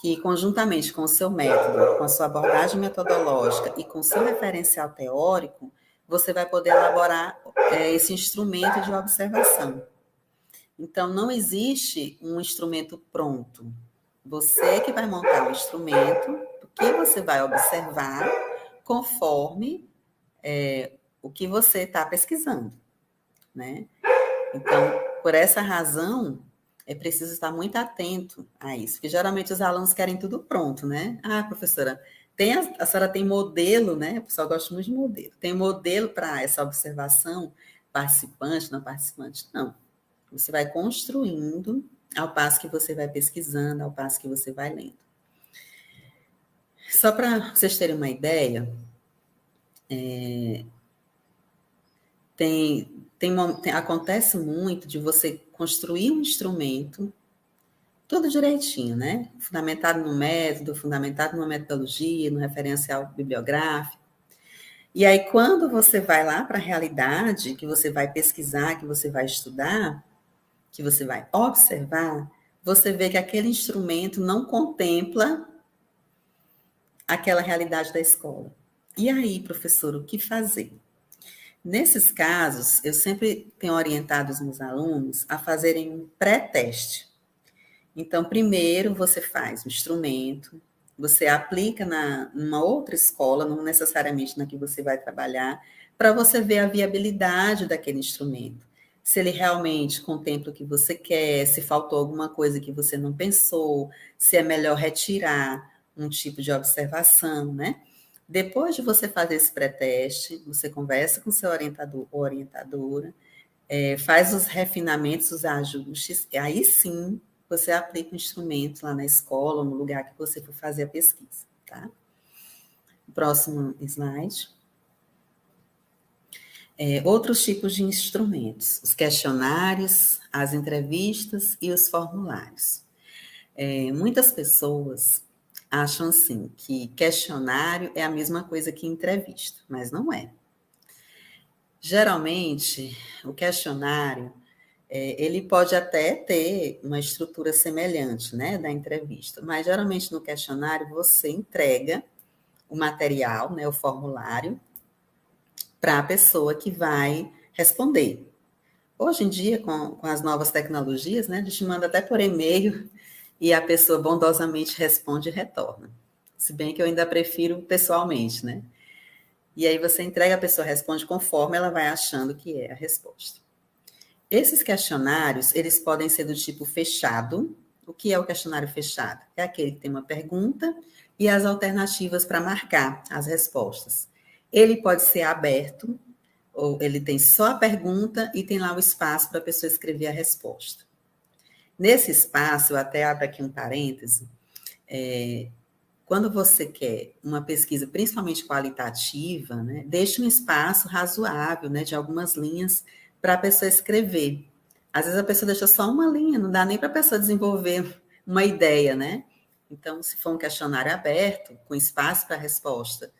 que, conjuntamente com o seu método, com a sua abordagem metodológica e com o seu referencial teórico, você vai poder elaborar esse instrumento de observação. Então, não existe um instrumento pronto. Você que vai montar o instrumento, o que você vai observar conforme o que você está pesquisando, né? Então, por essa razão, é preciso estar muito atento a isso, porque geralmente os alunos querem tudo pronto, né? Ah, professora, a senhora tem modelo, né? O pessoal gosta muito de modelo. Tem modelo para essa observação, participante, não participante? Não. Você vai construindo ao passo que você vai pesquisando, ao passo que você vai lendo. Só para vocês terem uma ideia, acontece muito de você construir um instrumento tudo direitinho, né? Fundamentado no método, fundamentado numa metodologia, no referencial bibliográfico. E aí, quando você vai lá para a realidade, que você vai pesquisar, que você vai estudar, que você vai observar, você vê que aquele instrumento não contempla aquela realidade da escola. E aí, professor, o que fazer? Nesses casos, eu sempre tenho orientado os meus alunos a fazerem um pré-teste. Então, primeiro você faz o instrumento, você aplica numa outra escola, não necessariamente na que você vai trabalhar, para você ver a viabilidade daquele instrumento. Se ele realmente contempla o que você quer, se faltou alguma coisa que você não pensou, se é melhor retirar um tipo de observação, né? Depois de você fazer esse pré-teste, você conversa com seu orientador ou orientadora, faz os refinamentos, os ajustes, e aí sim você aplica o instrumento lá na escola ou no lugar que você for fazer a pesquisa, tá? Próximo slide. Outros tipos de instrumentos, os questionários, as entrevistas e os formulários. Muitas pessoas acham assim que questionário é a mesma coisa que entrevista, mas não é. Geralmente, o questionário ele pode até ter uma estrutura semelhante, né, da entrevista, mas geralmente no questionário você entrega o material, né, o formulário, para a pessoa que vai responder. Hoje em dia, com as novas tecnologias, né, a gente manda até por e-mail e a pessoa bondosamente responde e retorna. Se bem que eu ainda prefiro pessoalmente, né? E aí você entrega, a pessoa responde conforme ela vai achando que é a resposta. Esses questionários, eles podem ser do tipo fechado. O que é o questionário fechado? É aquele que tem uma pergunta e as alternativas para marcar as respostas. Ele pode ser aberto, ou ele tem só a pergunta e tem lá o espaço para a pessoa escrever a resposta. Nesse espaço, eu até abro aqui um parêntese, quando você quer uma pesquisa, principalmente qualitativa, né, deixe um espaço razoável, né, de algumas linhas para a pessoa escrever. Às vezes a pessoa deixa só uma linha, não dá nem para a pessoa desenvolver uma ideia, né? Então, se for um questionário aberto, com espaço para resposta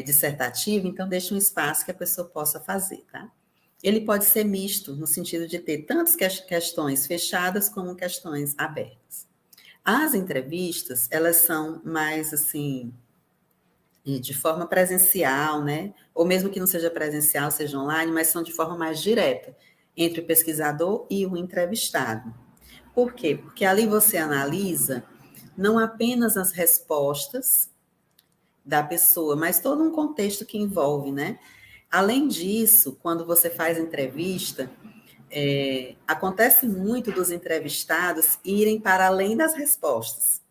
dissertativa, então deixa um espaço que a pessoa possa fazer, tá? Ele pode ser misto, no sentido de ter tantas questões fechadas como questões abertas. As entrevistas, elas são mais, assim, de forma presencial, né? Ou mesmo que não seja presencial, seja online, mas são de forma mais direta, entre o pesquisador e o entrevistado. Por quê? Porque ali você analisa não apenas as respostas da pessoa, mas todo um contexto que envolve, né? Além disso, quando você faz entrevista, acontece muito dos entrevistados irem para além das respostas.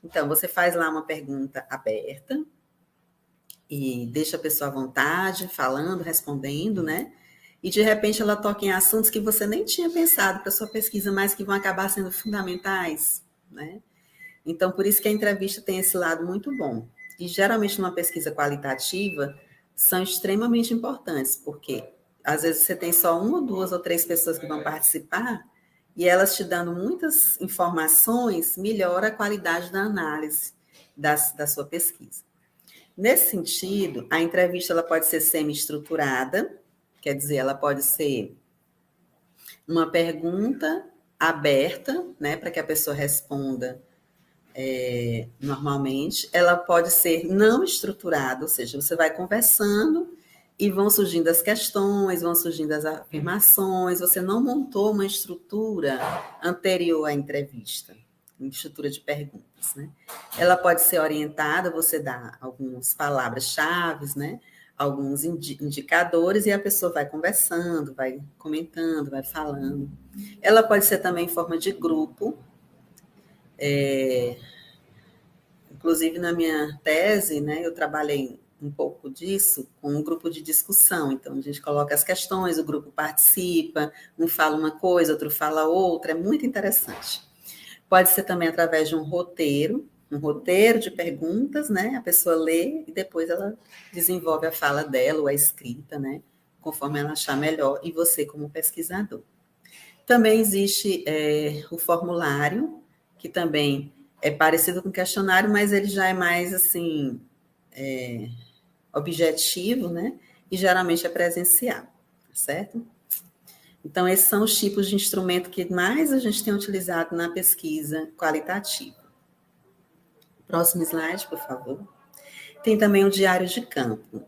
Então, você faz lá uma pergunta aberta e deixa a pessoa à vontade, falando, respondendo, né? E, de repente, ela toca em assuntos que você nem tinha pensado para sua pesquisa, mas que vão acabar sendo fundamentais, né? Então, por isso que a entrevista tem esse lado muito bom. E, geralmente, numa pesquisa qualitativa, são extremamente importantes, porque, às vezes, você tem só uma, duas ou três pessoas que vão participar, e elas te dando muitas informações, melhora a qualidade da análise da sua pesquisa. Nesse sentido, a entrevista ela pode ser semi-estruturada, quer dizer, ela pode ser uma pergunta aberta, né, para que a pessoa responda normalmente, ela pode ser não estruturada, ou seja, você vai conversando e vão surgindo as questões, vão surgindo as afirmações, você não montou uma estrutura anterior à entrevista, uma estrutura de perguntas, né? Ela pode ser orientada, você dá algumas palavras-chave, né? Alguns indicadores e a pessoa vai conversando, vai comentando, vai falando. Ela pode ser também em forma de grupo, inclusive na minha tese, né, eu trabalhei um pouco disso com um grupo de discussão. Então, a gente coloca as questões, o grupo participa, um fala uma coisa, outro fala outra, é muito interessante. Pode ser também através de um roteiro de perguntas, né? A pessoa lê e depois ela desenvolve a fala dela ou a escrita, né? Conforme ela achar melhor, e você como pesquisador. Também existe o formulário, que também é parecido com o questionário, mas ele já é mais, assim, objetivo, né? E geralmente é presencial, certo? Então, esses são os tipos de instrumento que mais a gente tem utilizado na pesquisa qualitativa. Próximo slide, por favor. Tem também o diário de campo.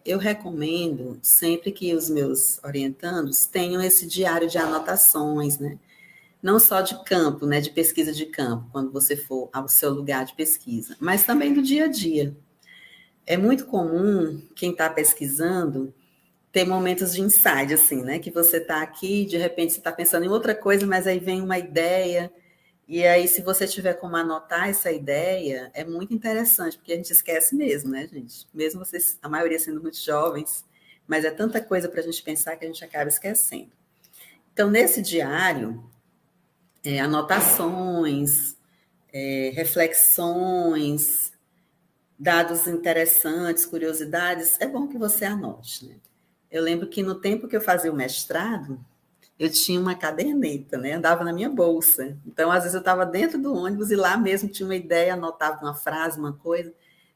Eu recomendo sempre que os meus orientandos tenham esse diário de anotações, né? Não só de campo, né, de pesquisa de campo, quando você for ao seu lugar de pesquisa, mas também do dia a dia. É muito comum quem está pesquisando ter momentos de insight, assim, né, que você está aqui, de repente você está pensando em outra coisa, mas aí vem uma ideia, e aí se você tiver como anotar essa ideia, é muito interessante, porque a gente esquece mesmo, né, gente? Mesmo vocês, a maioria sendo muito jovens, mas é tanta coisa para a gente pensar que a gente acaba esquecendo. Então, nesse diário, anotações, reflexões, dados interessantes, curiosidades, é bom que você anote, né? Eu lembro que no tempo que eu fazia o mestrado, eu tinha uma caderneta, né? Andava na minha bolsa. Então, às vezes eu estava dentro do ônibus e lá mesmo tinha uma ideia, anotava uma frase, uma coisa,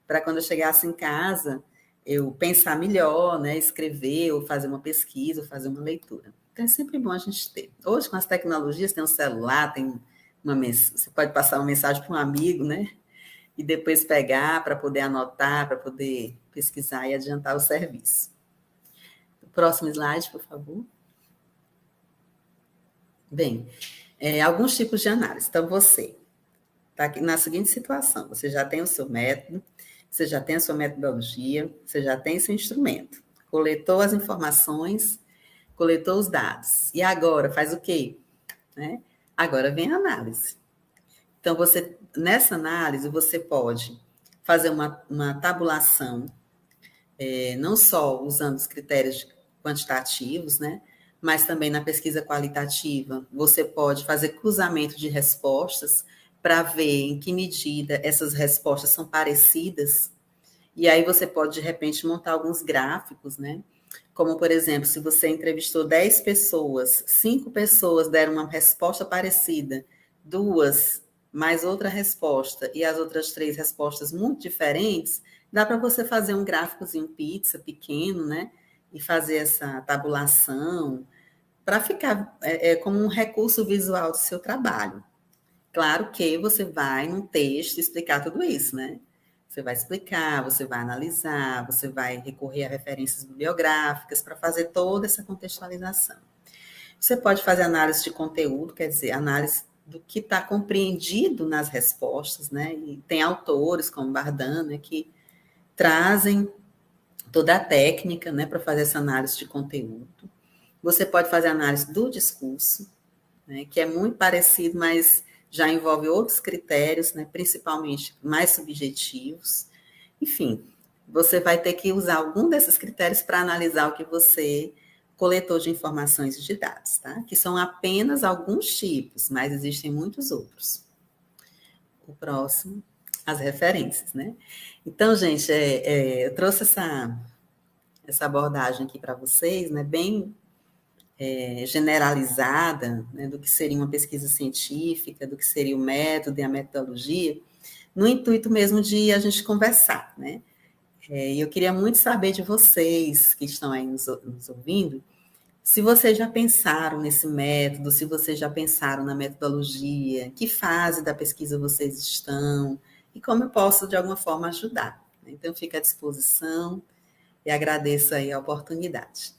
para quando eu chegasse em casa, eu pensar melhor, né? Escrever, ou fazer uma pesquisa, ou fazer uma leitura. Então, é sempre bom a gente ter. Hoje, com as tecnologias, tem um celular, tem você pode passar uma mensagem para um amigo, né? E depois pegar para poder anotar, para poder pesquisar e adiantar o serviço. O próximo slide, por favor. Bem, alguns tipos de análise. Então, você está aqui na seguinte situação: você já tem o seu método, você já tem a sua metodologia, você já tem seu instrumento, coletou as informações, coletou os dados. E agora, faz o quê? Né? Agora vem a análise. Então, nessa análise, você pode fazer uma tabulação, não só usando os critérios quantitativos, né? Mas também na pesquisa qualitativa, você pode fazer cruzamento de respostas para ver em que medida essas respostas são parecidas. E aí você pode, de repente, montar alguns gráficos, né? Como, por exemplo, se você entrevistou 10 pessoas, 5 pessoas deram uma resposta parecida, 2 mais outra resposta, e as outras 3 respostas muito diferentes, dá para você fazer um gráficozinho pizza pequeno, né? E fazer essa tabulação, para ficar como um recurso visual do seu trabalho. Claro que você vai, num texto, explicar tudo isso, né? Você vai explicar, você vai analisar, você vai recorrer a referências bibliográficas para fazer toda essa contextualização. Você pode fazer análise de conteúdo, quer dizer, análise do que está compreendido nas respostas, né? E tem autores como Bardan, né, que trazem toda a técnica, né, para fazer essa análise de conteúdo. Você pode fazer análise do discurso, né, que é muito parecido, mas já envolve outros critérios, né, principalmente mais subjetivos. Enfim, você vai ter que usar algum desses critérios para analisar o que você coletou de informações e de dados, tá? Que são apenas alguns tipos, mas existem muitos outros. O próximo, as referências, né? Então, gente, eu trouxe essa abordagem aqui para vocês, né, bem generalizada, né, do que seria uma pesquisa científica, do que seria o método e a metodologia, no intuito mesmo de a gente conversar, né? E eu queria muito saber de vocês que estão aí nos ouvindo, Se vocês já pensaram nesse método, se vocês já pensaram na metodologia, que fase da pesquisa vocês estão e como eu posso, de alguma forma, ajudar. Então, fico à disposição e agradeço aí a oportunidade.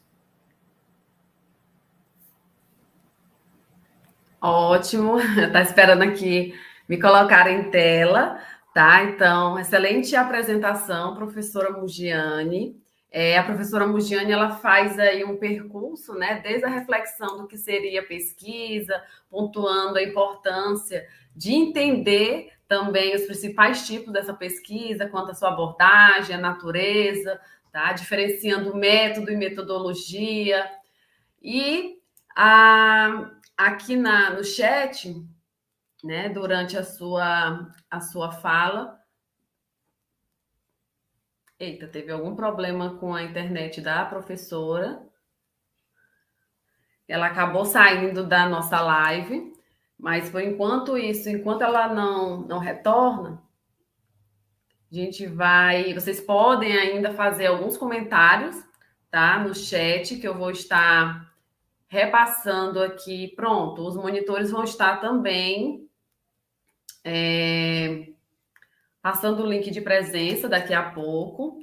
Ótimo, tá esperando aqui me colocar em tela, tá? Então, excelente apresentação, professora Mugiane. A professora Mugiane, ela faz aí um percurso, né, desde a reflexão do que seria pesquisa, pontuando a importância de entender também os principais tipos dessa pesquisa, quanto à sua abordagem, a natureza, tá? Diferenciando método e metodologia. E aqui no chat, né, durante a sua fala. Eita, teve algum problema com a internet da professora. Ela acabou saindo da nossa live, mas por enquanto enquanto ela não retorna, a gente vai. Vocês podem ainda fazer alguns comentários, tá? No chat, que eu vou estar repassando aqui. Pronto, os monitores vão estar também passando o link de presença daqui a pouco.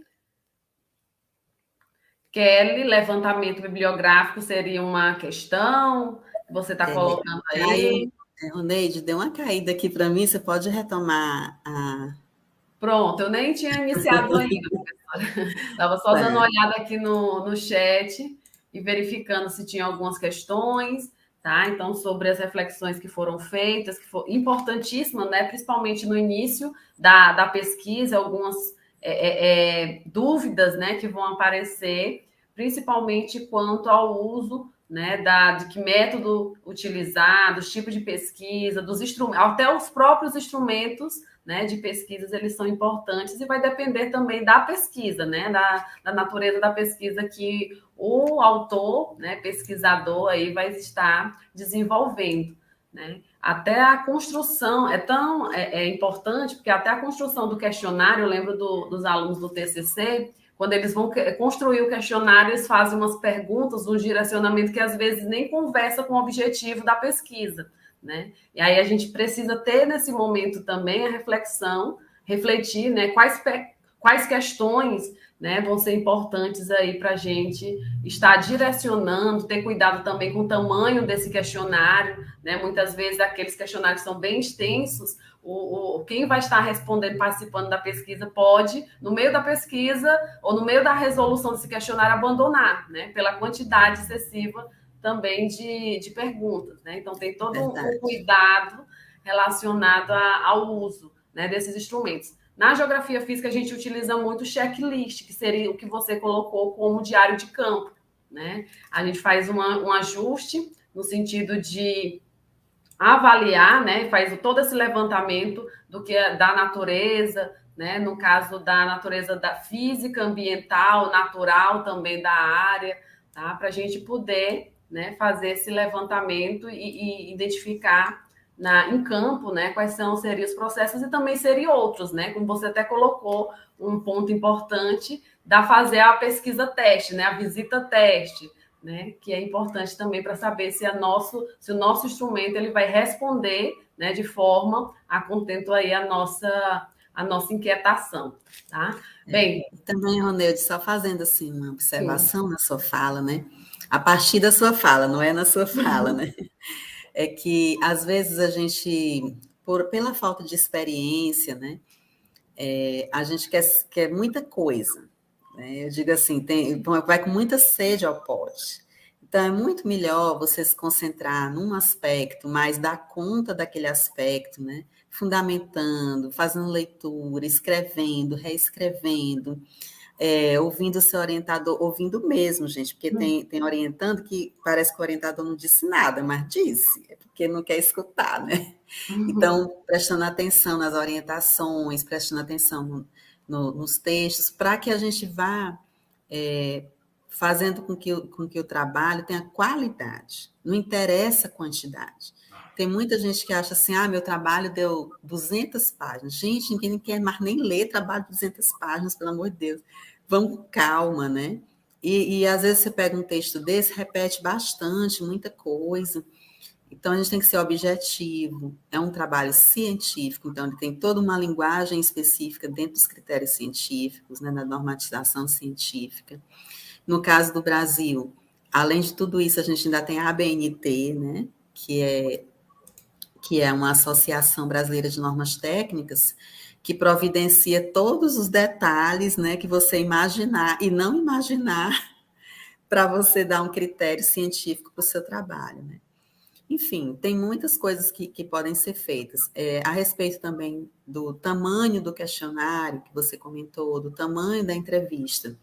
Kelly, levantamento bibliográfico seria uma questão que você está colocando aí. Roneide, deu uma caída aqui para mim, você pode retomar a... Pronto, eu nem tinha iniciado ainda, professora. Estava só dando uma olhada aqui no chat e verificando se tinha algumas questões, tá? Então, sobre as reflexões que foram feitas, que foram importantíssimas, né? Principalmente no início da pesquisa, algumas dúvidas, né, que vão aparecer, principalmente quanto ao uso, né, de que método utilizar, dos tipos de pesquisa, dos instrumentos, até os próprios instrumentos, né, de pesquisas, eles são importantes e vai depender também da pesquisa, né, da natureza da pesquisa que o autor, né, pesquisador aí vai estar desenvolvendo, né? Até a construção é importante, porque até a construção do questionário, eu lembro dos alunos do TCC, quando eles vão construir o questionário, eles fazem umas perguntas, um direcionamento que às vezes nem conversa com o objetivo da pesquisa, né? E aí a gente precisa ter nesse momento também a reflexão, refletir, né, quais questões, né, vão ser importantes aí para a gente estar direcionando, ter cuidado também com o tamanho desse questionário, né? Muitas vezes aqueles questionários são bem extensos, quem vai estar respondendo, participando da pesquisa, pode, no meio da pesquisa ou no meio da resolução desse questionário, abandonar, né? Pela quantidade excessiva também de perguntas, né? Então tem todo um cuidado relacionado ao uso, né, desses instrumentos. Na geografia física, a gente utiliza muito o checklist, que seria o que você colocou como diário de campo, né? A gente faz um ajuste no sentido de avaliar, né? Faz todo esse levantamento do que é da natureza, né? No caso da natureza da física, ambiental, natural também da área, tá? Para a gente poder, né, fazer esse levantamento e identificar em campo, né, quais seriam os processos e também seriam outros, né, como você até colocou um ponto importante da fazer a pesquisa teste, né, a visita teste, né, que é importante também para saber se o nosso instrumento ele vai responder, né, de forma a contento aí a nossa inquietação, tá? Bem, também, Ronilde, só fazendo assim uma observação na sua fala, né? A partir da sua fala, não é na sua fala, né? É que, às vezes, a gente, pela falta de experiência, né, a gente quer muita coisa. Né? Eu digo assim, vai com muita sede ao pote. Então, é muito melhor você se concentrar num aspecto, mas dar conta daquele aspecto, né? Fundamentando, fazendo leitura, escrevendo, reescrevendo, ouvindo o seu orientador, ouvindo mesmo, gente, porque tem orientando que parece que o orientador não disse nada, mas disse, é porque não quer escutar, né? Então, prestando atenção nas orientações, prestando atenção nos textos, para que a gente vá fazendo com que o trabalho tenha qualidade, não interessa a quantidade. Tem muita gente que acha assim, meu trabalho deu 200 páginas. Gente, ninguém quer mais nem ler trabalho de 200 páginas, pelo amor de Deus. Vamos com calma, né? E às vezes você pega um texto desse, repete bastante, muita coisa. Então, a gente tem que ser objetivo. É um trabalho científico, então ele tem toda uma linguagem específica dentro dos critérios científicos, né, da normatização científica. No caso do Brasil, além de tudo isso, a gente ainda tem a ABNT, né, que é uma associação brasileira de normas técnicas, que providencia todos os detalhes, né, que você imaginar e não imaginar para você dar um critério científico para o seu trabalho, né? Enfim, tem muitas coisas que podem ser feitas. A respeito também do tamanho do questionário que você comentou, do tamanho da entrevista.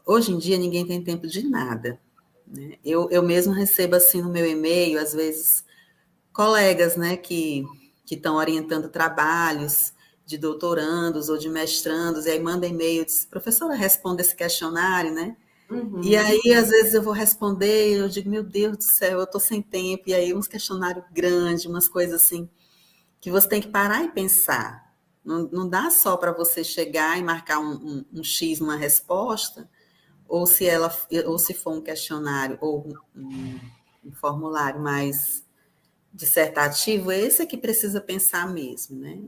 Hoje em dia, ninguém tem tempo de nada, né? Eu mesmo recebo, assim, no meu e-mail, às vezes, colegas, né, que estão orientando trabalhos de doutorandos ou de mestrandos, e aí manda e-mail, diz, professora, responda esse questionário, né? Uhum. E aí, às vezes, eu vou responder, eu digo, meu Deus do céu, eu estou sem tempo, e aí uns questionários grandes, umas coisas assim, que você tem que parar e pensar. Não dá só para você chegar e marcar um X numa resposta, ou se for um questionário ou um formulário mais dissertativo, esse é que precisa pensar mesmo, né?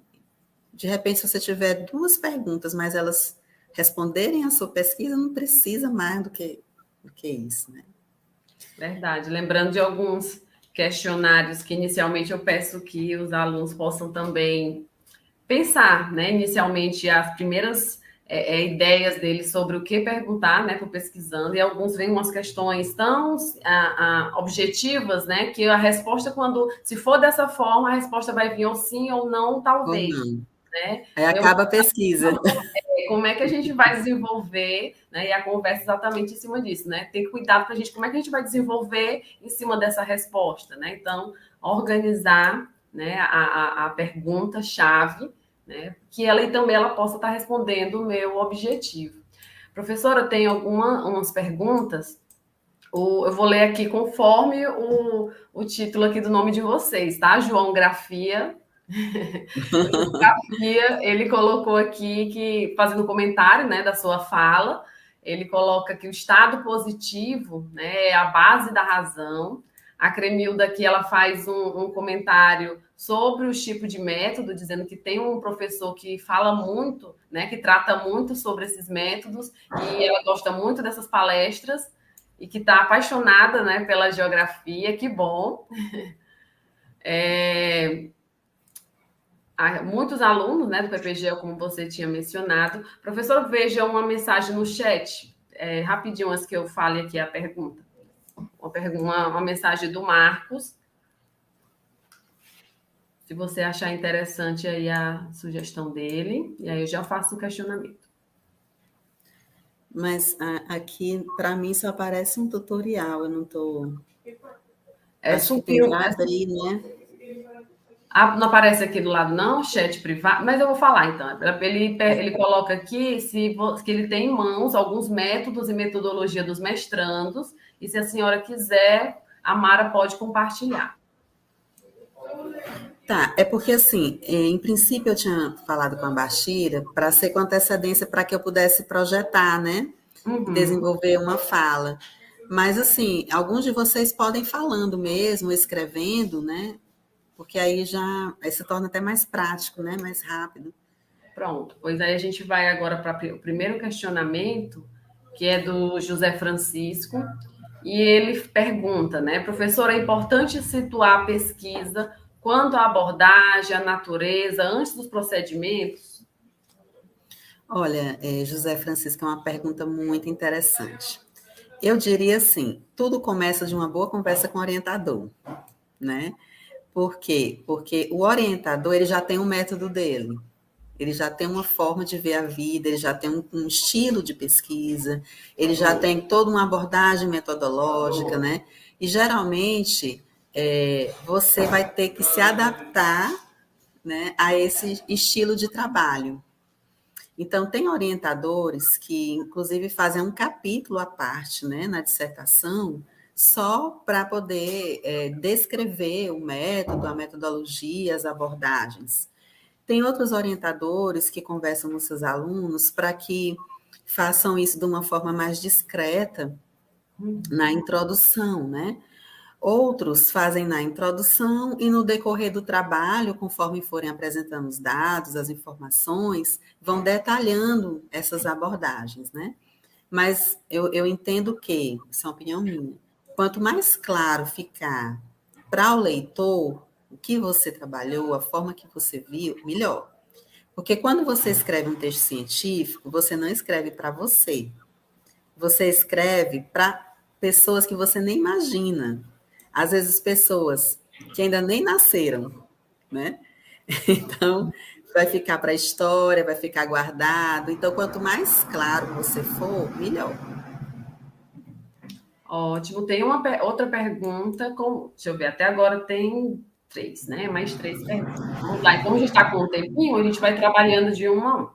De repente, se você tiver duas perguntas, mas elas responderem a sua pesquisa, não precisa mais do que isso, né? Verdade. Lembrando de alguns questionários que inicialmente eu peço que os alunos possam também pensar, né? Inicialmente as primeiras ideias deles sobre o que perguntar, né? Por pesquisando, e alguns vêm umas questões tão objetivas, né? Que a resposta, quando se for dessa forma, a resposta vai vir ou sim ou não, Ou talvez, não. né? Aí Eu acaba a pesquisa. como é que a gente vai desenvolver, né? E a conversa exatamente em cima disso, né? Ter cuidado para a gente, como é que a gente vai desenvolver em cima dessa resposta, né? Então, organizar, né, a pergunta-chave, né? Que ela e também ela possa estar respondendo o meu objetivo. Professora, tem umas perguntas. Eu vou ler aqui conforme o título aqui do nome de vocês, tá? João Grafia, ele colocou aqui que, fazendo um comentário, né, da sua fala, ele coloca que o estado positivo, né, é a base da razão. A Cremilda aqui, ela faz um comentário sobre o tipo de método, dizendo que tem um professor que fala muito, né, que trata muito sobre esses métodos, e ela gosta muito dessas palestras, e que está apaixonada, né, pela geografia, que bom. Muitos alunos, né, do PPGE, como você tinha mencionado. Professor, veja uma mensagem no chat, rapidinho antes que eu fale aqui a pergunta. Uma mensagem do Marcos. Se você achar interessante aí a sugestão dele, e aí eu já faço o questionamento. Mas aqui, para mim, só aparece um tutorial, eu não estou... Acho que tem que abrir, né? Não aparece aqui do lado, não, chat privado, mas eu vou falar então. Ele coloca aqui que ele tem em mãos alguns métodos e metodologia dos mestrandos, e se a senhora quiser, a Mara pode compartilhar. Tá, é porque assim, em princípio eu tinha falado com a Bashira para ser com antecedência para que eu pudesse projetar, né? E desenvolver uma fala. Mas assim, alguns de vocês podem falando mesmo, escrevendo, né? Porque aí se torna até mais prático, né? Mais rápido. Pronto, pois aí a gente vai agora para o primeiro questionamento, que é do José Francisco, e ele pergunta, né, professor, é importante situar a pesquisa quanto à abordagem, à natureza, antes dos procedimentos? Olha, José Francisco, é uma pergunta muito interessante. Eu diria assim, tudo começa de uma boa conversa com o orientador, né? Por quê? Porque o orientador, ele já tem um método dele, ele já tem uma forma de ver a vida, ele já tem um estilo de pesquisa, ele já tem toda uma abordagem metodológica, né? E geralmente você vai ter que se adaptar, né, a esse estilo de trabalho. Então, tem orientadores que, inclusive, fazem um capítulo à parte, né, na dissertação, só para poder descrever o método, a metodologia, as abordagens. Tem outros orientadores que conversam com seus alunos para que façam isso de uma forma mais discreta na introdução, né? Outros fazem na introdução e no decorrer do trabalho, conforme forem apresentando os dados, as informações, vão detalhando essas abordagens, né? Mas eu entendo que, isso é uma opinião minha, quanto mais claro ficar para o leitor o que você trabalhou, a forma que você viu, melhor. Porque quando você escreve um texto científico, você não escreve para você. Você escreve para pessoas que você nem imagina. Às vezes, pessoas que ainda nem nasceram, né? Então, vai ficar para a história, vai ficar guardado. Então, quanto mais claro você for, melhor. Ótimo. Tem uma outra pergunta. Deixa eu ver, até agora tem três, né? Mais três perguntas. Vamos lá. Então, a gente está com um tempinho, a gente vai trabalhando de uma a uma.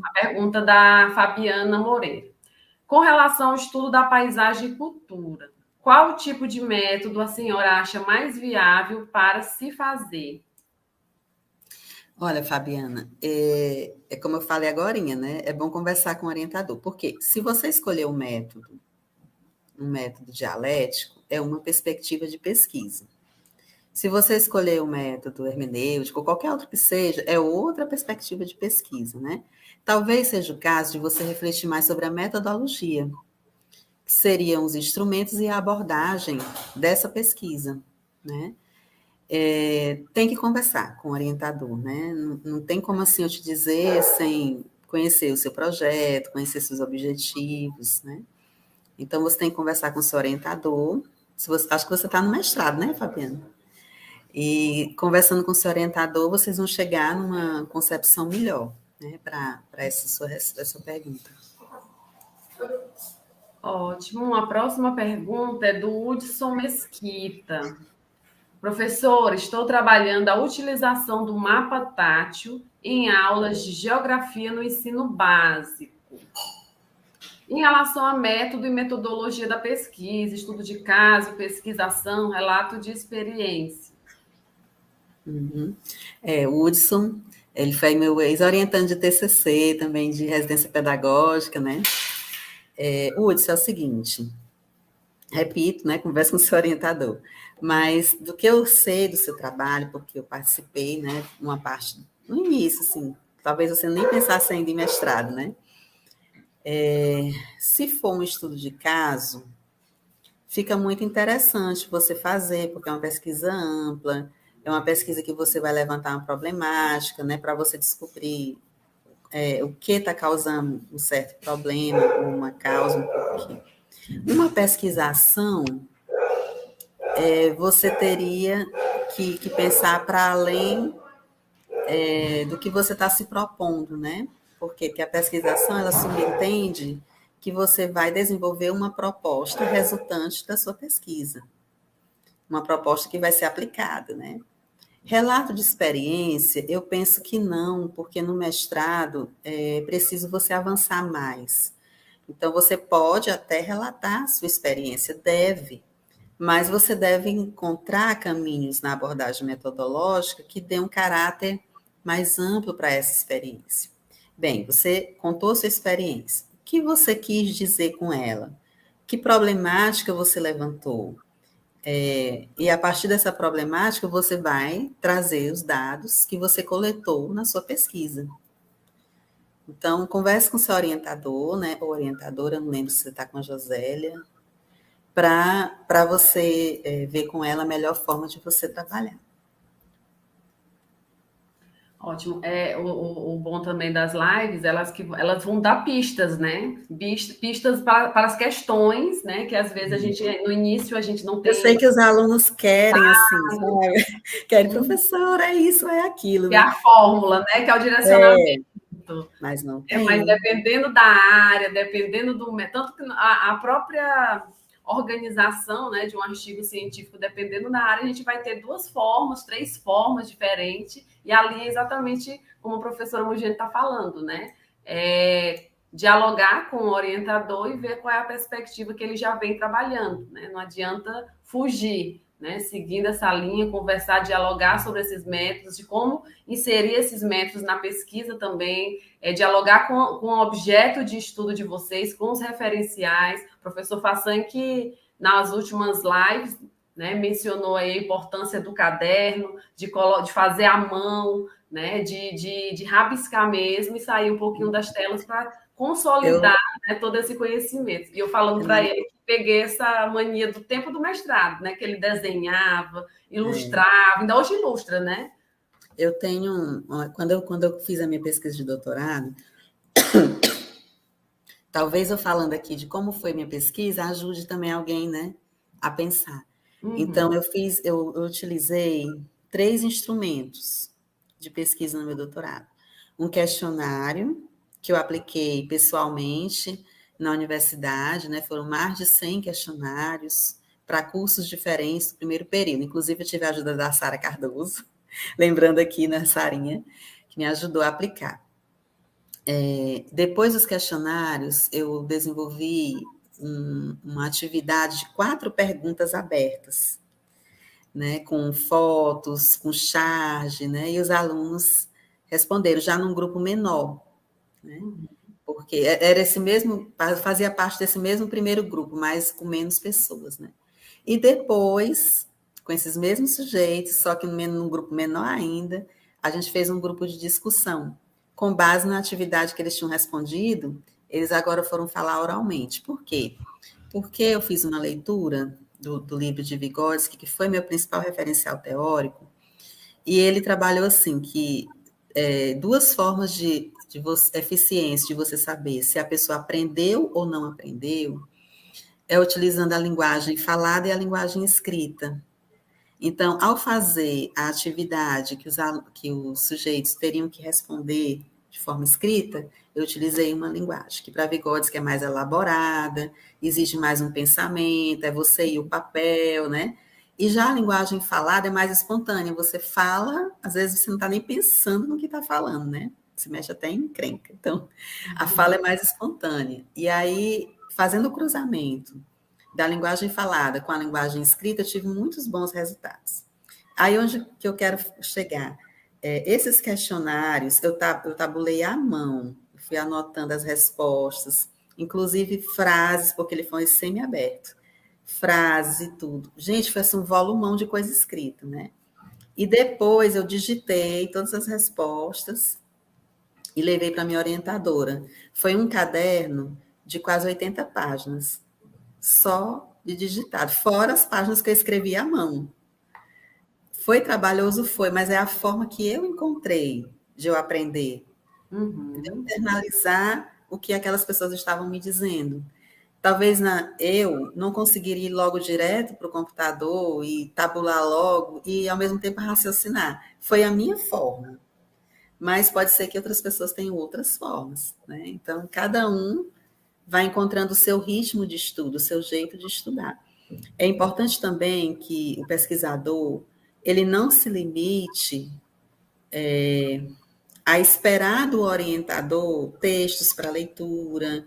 A pergunta da Fabiana Moreira. Com relação ao estudo da paisagem e cultura, qual o tipo de método a senhora acha mais viável para se fazer? Olha, Fabiana, é como eu falei agora, né? É bom conversar com o orientador, porque se você escolher um método dialético, é uma perspectiva de pesquisa. Se você escolher um método hermenêutico, ou qualquer outro que seja, é outra perspectiva de pesquisa, né? Talvez seja o caso de você refletir mais sobre a metodologia, que seriam os instrumentos e a abordagem dessa pesquisa, né? Tem que conversar com o orientador, né? Não tem como assim eu te dizer sem conhecer o seu projeto, conhecer seus objetivos, né? Então você tem que conversar com o seu orientador. Acho que você está no mestrado, né, Fabiana? E conversando com o seu orientador, vocês vão chegar numa concepção melhor, né, para essa pergunta. Ótimo. A próxima pergunta é do Hudson Mesquita. Professor, estou trabalhando a utilização do mapa tátil em aulas de geografia no ensino básico. Em relação a método e metodologia da pesquisa, estudo de caso, pesquisação, relato de experiência. Uhum. O Hudson, ele foi meu ex-orientando de TCC, também de residência pedagógica, né? Hudson, é o seguinte, repito, né, conversa com o seu orientador, mas do que eu sei do seu trabalho, porque eu participei, né, uma parte, no início, assim, talvez você nem pensasse ainda em mestrado, né? Se for um estudo de caso, fica muito interessante você fazer, porque é uma pesquisa ampla, é uma pesquisa que você vai levantar uma problemática, né, para você descobrir o que está causando um certo problema, uma causa, um porquê. Uma pesquisação, você teria que pensar para além do que você está se propondo, né? Porque a pesquisação, ela subentende que você vai desenvolver uma proposta resultante da sua pesquisa. Uma proposta que vai ser aplicada, né? Relato de experiência, eu penso que não, porque no mestrado é preciso você avançar mais. Então, você pode até relatar a sua experiência, deve, mas você deve encontrar caminhos na abordagem metodológica que dê um caráter mais amplo para essa experiência. Bem, você contou sua experiência. O que você quis dizer com ela? Que problemática você levantou? E a partir dessa problemática, você vai trazer os dados que você coletou na sua pesquisa. Então, converse com seu orientador, né, ou orientadora, não lembro se você está com a Josélia, para você ver com ela a melhor forma de você trabalhar. Ótimo. O bom também das lives, elas vão dar pistas, né? Pistas para as questões, né? Que às vezes a gente, no início, a gente não tem. Eu sei que os alunos querem, assim, sabe? Querem, professora, é isso, é aquilo. Que é a fórmula, né? Que é o direcionamento. Mas não tem. Mas dependendo da área, dependendo do. Tanto que a própria organização, né, de um artigo científico, dependendo da área, a gente vai ter duas formas, três formas diferentes, e ali é exatamente como a professora Mugente está falando, né? Dialogar com o orientador e ver qual é a perspectiva que ele já vem trabalhando, né? Não adianta fugir, né, seguindo essa linha, conversar, dialogar sobre esses métodos, de como inserir esses métodos na pesquisa também, dialogar com o objeto de estudo de vocês, com os referenciais. O professor Fassan, que nas últimas lives, né, mencionou aí a importância do caderno, de fazer à mão, né, de rabiscar mesmo e sair um pouquinho das telas para consolidar, né, todo esse conhecimento. E eu falando para ele que peguei essa mania do tempo do mestrado, né, que ele desenhava, ilustrava, ainda hoje ilustra, né? Eu tenho, quando eu fiz a minha pesquisa de doutorado, talvez eu falando aqui de como foi minha pesquisa, ajude também alguém, né, a pensar. Então, eu utilizei 3 instrumentos de pesquisa no meu doutorado. Um questionário, que eu apliquei pessoalmente na universidade, né, foram mais de 100 questionários para cursos diferentes do primeiro período. Inclusive, eu tive a ajuda da Sara Cardoso, lembrando aqui, né, Sarinha, que me ajudou a aplicar. Depois dos questionários, eu desenvolvi uma atividade de 4 perguntas abertas, né, com fotos, com charge, né, e os alunos responderam já num grupo menor, né, porque era esse mesmo, fazia parte desse mesmo primeiro grupo, mas com menos pessoas, né. E depois, com esses mesmos sujeitos, só que num grupo menor ainda, a gente fez um grupo de discussão. Com base na atividade que eles tinham respondido, eles agora foram falar oralmente. Por quê? Porque eu fiz uma leitura do livro de Vygotsky, que foi meu principal referencial teórico, e ele trabalhou assim, que 2 formas de eficiência de você saber se a pessoa aprendeu ou não aprendeu, é utilizando a linguagem falada e a linguagem escrita. Então, ao fazer a atividade que os sujeitos teriam que responder de forma escrita, eu utilizei uma linguagem, que para Vygotsky é mais elaborada, exige mais um pensamento, é você e o papel, né? E já a linguagem falada é mais espontânea, você fala, às vezes você não está nem pensando no que está falando, né? Se mexe até em encrenca. Então, a fala é mais espontânea. E aí, fazendo o cruzamento da linguagem falada com a linguagem escrita, eu tive muitos bons resultados. Aí onde que eu quero chegar? Esses questionários, eu tabulei à mão, fui anotando as respostas, inclusive frases, porque ele foi semi-aberto, frases e tudo. Gente, foi assim, um volumão de coisa escrita, né? E depois eu digitei todas as respostas e levei para minha orientadora. Foi um caderno de quase 80 páginas, só de digitado, fora as páginas que eu escrevi à mão. Foi trabalhoso, foi, mas é a forma que eu encontrei de eu aprender, de eu internalizar o que aquelas pessoas estavam me dizendo. Talvez eu não conseguiria ir logo direto para o computador e tabular logo e, ao mesmo tempo, raciocinar. Foi a minha forma. Mas pode ser que outras pessoas tenham outras formas, né? Então, cada um vai encontrando o seu ritmo de estudo, o seu jeito de estudar. É importante também que o pesquisador ele não se limite a esperar do orientador textos para leitura,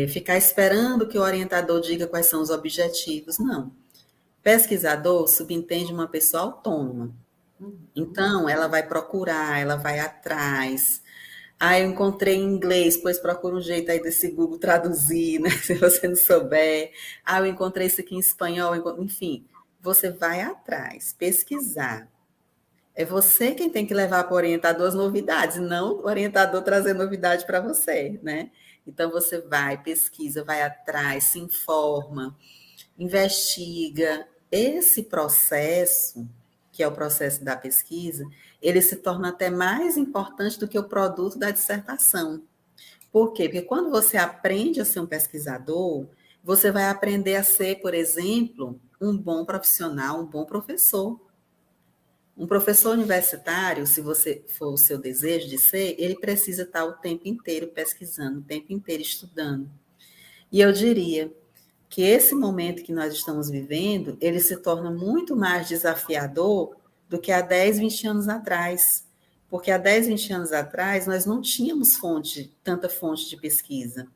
ficar esperando que o orientador diga quais são os objetivos. Não. Pesquisador subentende uma pessoa autônoma. Então, ela vai procurar, ela vai atrás. Eu encontrei em inglês, pois procura um jeito aí desse Google traduzir, né? Se você não souber. Eu encontrei isso aqui em espanhol, enfim. Você vai atrás, pesquisar. É você quem tem que levar para o orientador as novidades, não o orientador trazer novidade para você, né? Então, você vai, pesquisa, vai atrás, se informa, investiga. Esse processo, que é o processo da pesquisa, ele se torna até mais importante do que o produto da dissertação. Por quê? Porque quando você aprende a ser um pesquisador, você vai aprender a ser, por exemplo, um bom profissional, um bom professor. Um professor universitário, se você for o seu desejo de ser, ele precisa estar o tempo inteiro pesquisando, o tempo inteiro estudando. E eu diria que esse momento que nós estamos vivendo, ele se torna muito mais desafiador do que há 10, 20 anos atrás. Porque há 10, 20 anos atrás, nós não tínhamos tanta fonte de pesquisa.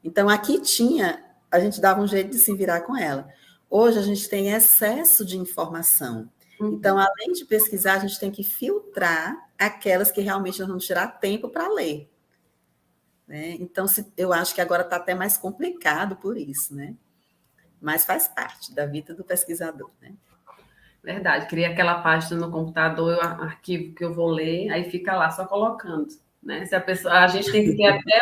Então, aqui tinha, a gente dava um jeito de se virar com ela. Hoje a gente tem excesso de informação. Então, Uhum. além de pesquisar, a gente tem que filtrar aquelas que realmente nós vamos tirar tempo para ler. Né? Então, eu acho que agora está até mais complicado por isso, né? Mas faz parte da vida do pesquisador, né? Verdade, cria aquela página no computador, eu arquivo que eu vou ler, aí fica lá só colocando, né? Se a pessoa, a gente tem que ter até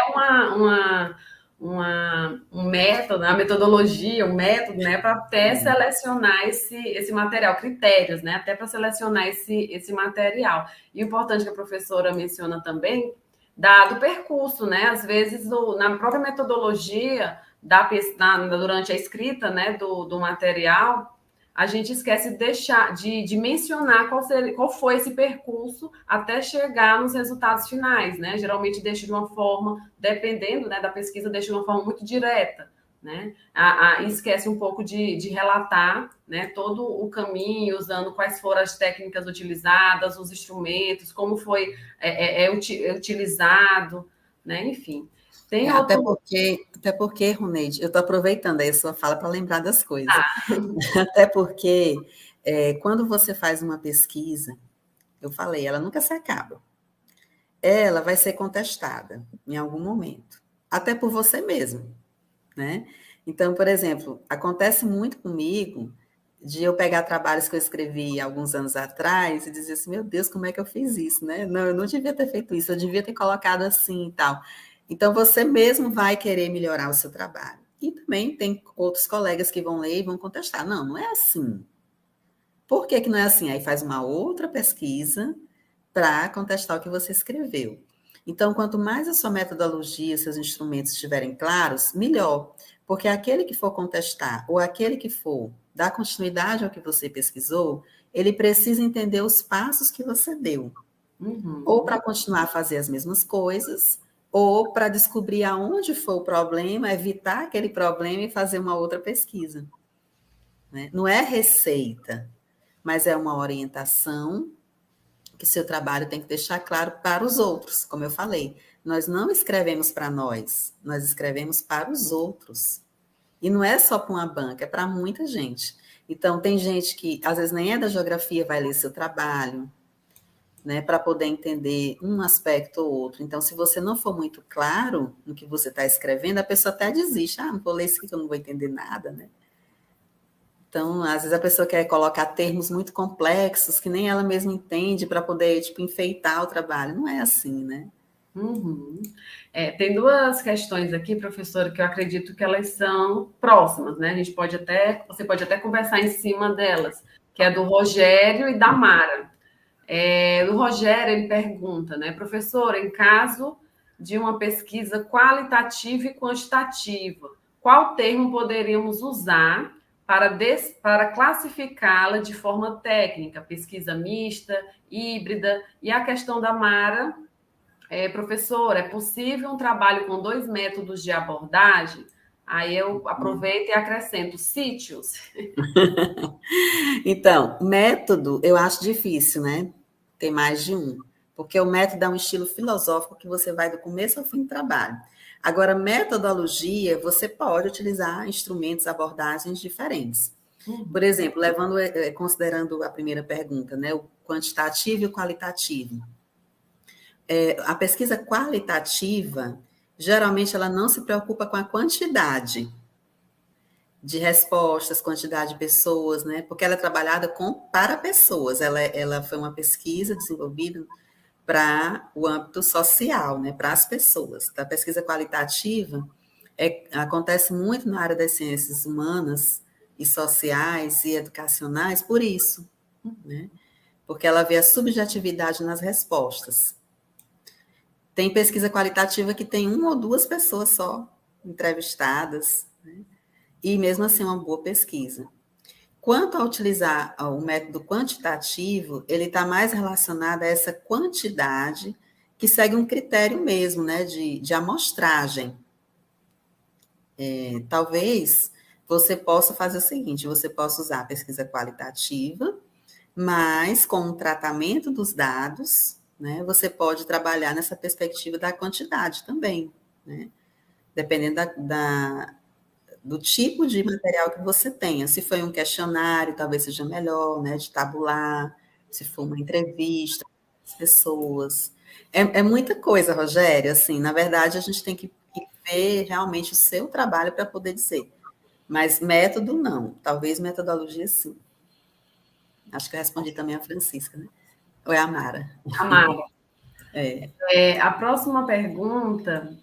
um método, uma metodologia, um método, né, para até selecionar esse material, critérios, né, até para selecionar esse material. E o importante que a professora menciona também, do percurso, né? Às vezes, na própria metodologia, durante a escrita, né, do material, a gente esquece de deixar de mencionar qual foi esse percurso até chegar nos resultados finais, né? Geralmente deixa de uma forma, dependendo, né, da pesquisa, deixa de uma forma muito direta, né? Esquece um pouco de relatar, né, todo o caminho, usando quais foram as técnicas utilizadas, os instrumentos, como foi utilizado, né? Enfim. Tem outro. Até porque, Roneide, eu estou aproveitando aí a sua fala para lembrar das coisas. Até porque quando você faz uma pesquisa, eu falei, ela nunca se acaba. Ela vai ser contestada em algum momento, até por você mesmo, né? Então, por exemplo, acontece muito comigo de eu pegar trabalhos que eu escrevi alguns anos atrás e dizer assim, meu Deus, como é que eu fiz isso, né? Não, eu não devia ter feito isso, eu devia ter colocado assim e tal. Então, você mesmo vai querer melhorar o seu trabalho. E também tem outros colegas que vão ler e vão contestar. Não, não é assim. Por que que não é assim? Aí faz uma outra pesquisa para contestar o que você escreveu. Então, quanto mais a sua metodologia, seus instrumentos estiverem claros, melhor. Porque aquele que for contestar ou aquele que for dar continuidade ao que você pesquisou, ele precisa entender os passos que você deu. Ou Uhum. para continuar a fazer as mesmas coisas, ou para descobrir aonde foi o problema, evitar aquele problema e fazer uma outra pesquisa. Né? Não é receita, mas é uma orientação que seu trabalho tem que deixar claro para os outros, como eu falei. Nós não escrevemos para nós escrevemos para os outros. E não é só para uma banca, é para muita gente. Então, tem gente que às vezes nem é da geografia, vai ler seu trabalho, né, para poder entender um aspecto ou outro. Então, se você não for muito claro no que você está escrevendo, a pessoa até desiste. Ah, não vou ler isso aqui que eu não vou entender nada, né? Então, às vezes a pessoa quer colocar termos muito complexos que nem ela mesma entende para poder, tipo, enfeitar o trabalho. Não é assim, né? Uhum. Tem duas questões aqui, professora, que eu acredito que elas são próximas, né? Você pode até conversar em cima delas, que é do Rogério e da Mara. O Rogério, ele pergunta, né, professora, em caso de uma pesquisa qualitativa e quantitativa, qual termo poderíamos usar para classificá-la de forma técnica? Pesquisa mista, híbrida, e a questão da Mara, professor, é possível um trabalho com dois métodos de abordagem? Aí eu aproveito e acrescento sítios. Então, método eu acho difícil, né? Ter mais de um. Porque o método é um estilo filosófico que você vai do começo ao fim do trabalho. Agora, metodologia, você pode utilizar instrumentos, abordagens diferentes. Por Uhum. exemplo, considerando a primeira pergunta, né? O quantitativo e o qualitativo. A pesquisa qualitativa, geralmente, ela não se preocupa com a quantidade de respostas, quantidade de pessoas, né? Porque ela é trabalhada para pessoas. Ela foi uma pesquisa desenvolvida para o âmbito social, né? Para as pessoas. A pesquisa qualitativa acontece muito na área das ciências humanas e sociais e educacionais por isso, né? Porque ela vê a subjetividade nas respostas. Tem pesquisa qualitativa que tem uma ou duas pessoas só entrevistadas, né? E mesmo assim é uma boa pesquisa. Quanto a utilizar o método quantitativo, ele está mais relacionado a essa quantidade que segue um critério mesmo, né, de amostragem. Talvez você possa fazer o seguinte, você possa usar a pesquisa qualitativa, mas com o tratamento dos dados, né, você pode trabalhar nessa perspectiva da quantidade também, né, dependendo do tipo de material que você tenha. Se foi um questionário, talvez seja melhor, né, de tabular, se for uma entrevista, as pessoas. É muita coisa, Rogério, assim, na verdade, a gente tem que ver realmente o seu trabalho para poder dizer. Mas método, não. Talvez metodologia, sim. Acho que eu respondi também a Francisca, né? Ou é a Mara? Amara. É. A próxima pergunta,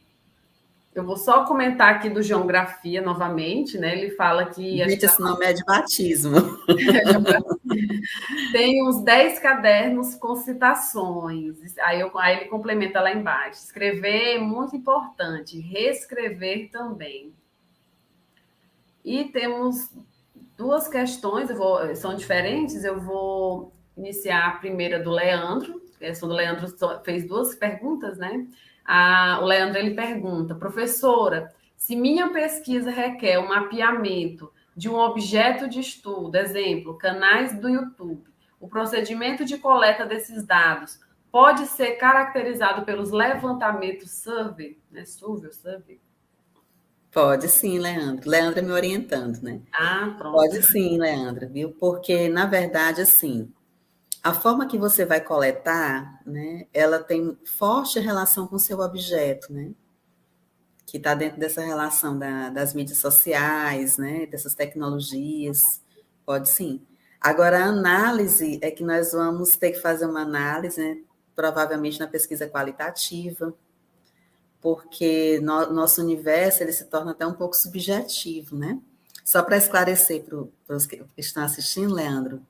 eu vou só comentar aqui do Geografia novamente, né? Ele fala que Gente, esse nome é de batismo. tem uns 10 cadernos com citações. Aí ele complementa lá embaixo. Escrever é muito importante, reescrever também. E temos duas questões, são diferentes. Eu vou iniciar a primeira do Leandro. Essa do Leandro fez duas perguntas, né? O Leandro ele pergunta, professora, se minha pesquisa requer um mapeamento de um objeto de estudo, exemplo, canais do YouTube, o procedimento de coleta desses dados pode ser caracterizado pelos levantamentos survey, né? Survey. Pode sim, Leandro. Leandro me orientando, né? Pronto. Pode sim, Leandro, viu? Porque, na verdade, assim, a forma que você vai coletar, né, ela tem forte relação com o seu objeto, né? Que está dentro dessa relação das mídias sociais, né? Dessas tecnologias. Pode sim. Agora, a análise é que nós vamos ter que fazer uma análise, né? Provavelmente na pesquisa qualitativa, porque nosso universo ele se torna até um pouco subjetivo, né? Só para esclarecer para os que estão assistindo, Leandro,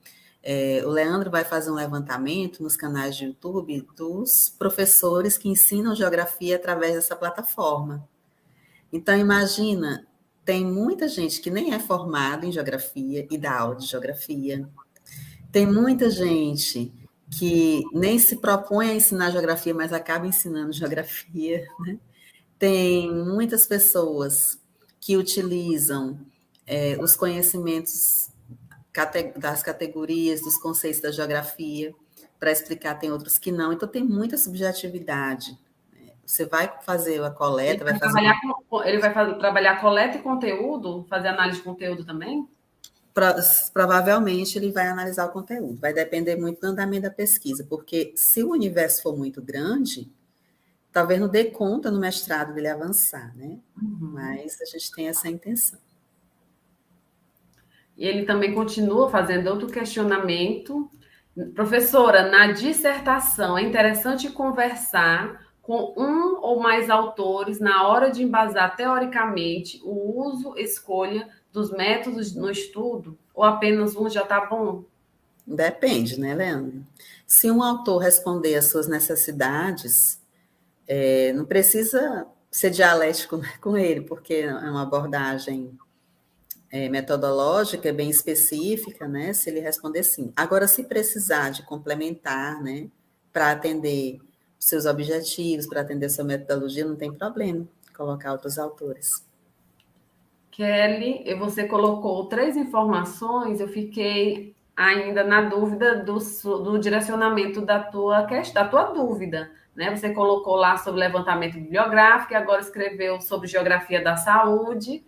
o Leandro vai fazer um levantamento nos canais de YouTube dos professores que ensinam geografia através dessa plataforma. Então, imagina, tem muita gente que nem é formada em geografia e dá aula de geografia. Tem muita gente que nem se propõe a ensinar geografia, mas acaba ensinando geografia, né? Tem muitas pessoas que utilizam os conhecimentos das categorias, dos conceitos da geografia, para explicar, tem outros que não. Então, tem muita subjetividade. Você vai fazer a coleta, vai fazer uma... Ele vai trabalhar coleta e conteúdo, fazer análise de conteúdo também? Provavelmente ele vai analisar o conteúdo, vai depender muito do andamento da pesquisa, porque se o universo for muito grande, talvez não dê conta no mestrado dele avançar, né? Mas a gente tem essa intenção. E ele também continua fazendo outro questionamento. Professora, na dissertação é interessante conversar com um ou mais autores na hora de embasar teoricamente o uso, escolha dos métodos no estudo? Ou apenas um já está bom? Depende, né, Leandro? Se um autor responder às suas necessidades, não precisa ser dialético com ele, porque é uma abordagem metodológica bem específica, né? Se ele responder sim. Agora, se precisar de complementar, né, para atender os seus objetivos, para atender a sua metodologia, não tem problema colocar outros autores. Kelly, você colocou 3 informações, eu fiquei ainda na dúvida do direcionamento da tua dúvida, né? Você colocou lá sobre levantamento bibliográfico, e agora escreveu sobre geografia da saúde.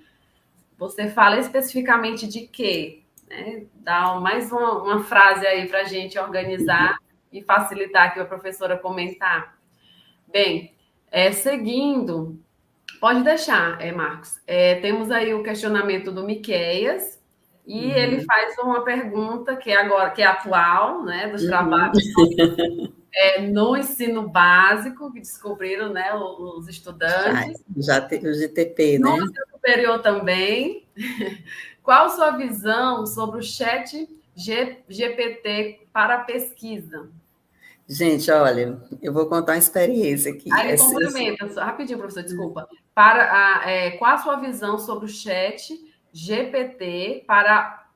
Você fala especificamente de quê? Né? Dá mais uma frase aí para a gente organizar e facilitar aqui a professora comentar. Bem, seguindo, pode deixar, Marcos. Temos aí o questionamento do Miqueias, e ele faz uma pergunta que é atual, né, dos trabalhos no ensino básico, que descobriram, né, os estudantes. Já o GTP, No né? ensino superior também. Qual sua visão sobre o chat GPT para pesquisa? Gente, olha, eu vou contar uma experiência aqui. Aí ele complementa, rapidinho, professor, desculpa. Qual a sua visão sobre o chat GPT para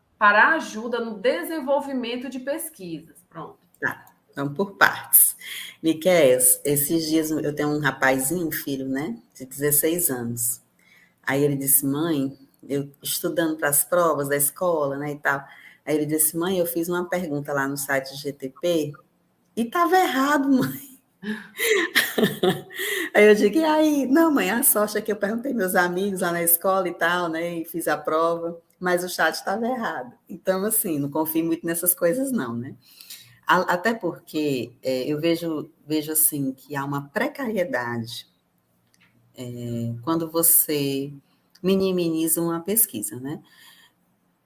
ajuda no desenvolvimento de pesquisas? Pronto. Tá, vamos por partes. Miquéias, esses dias eu tenho um rapazinho, um filho, né, de 16 anos. Aí ele disse, mãe, eu estudando para as provas da escola, né, e tal. Aí ele disse, mãe, eu fiz uma pergunta lá no site do GTP e estava errado, mãe. Aí eu digo, e aí? Não, mãe, a sorte é que eu perguntei meus amigos lá na escola e tal, né? E fiz a prova, mas o chat estava errado. Então, assim, não confio muito nessas coisas, não, né? Até porque eu vejo assim que há uma precariedade quando você minimiza uma pesquisa, né?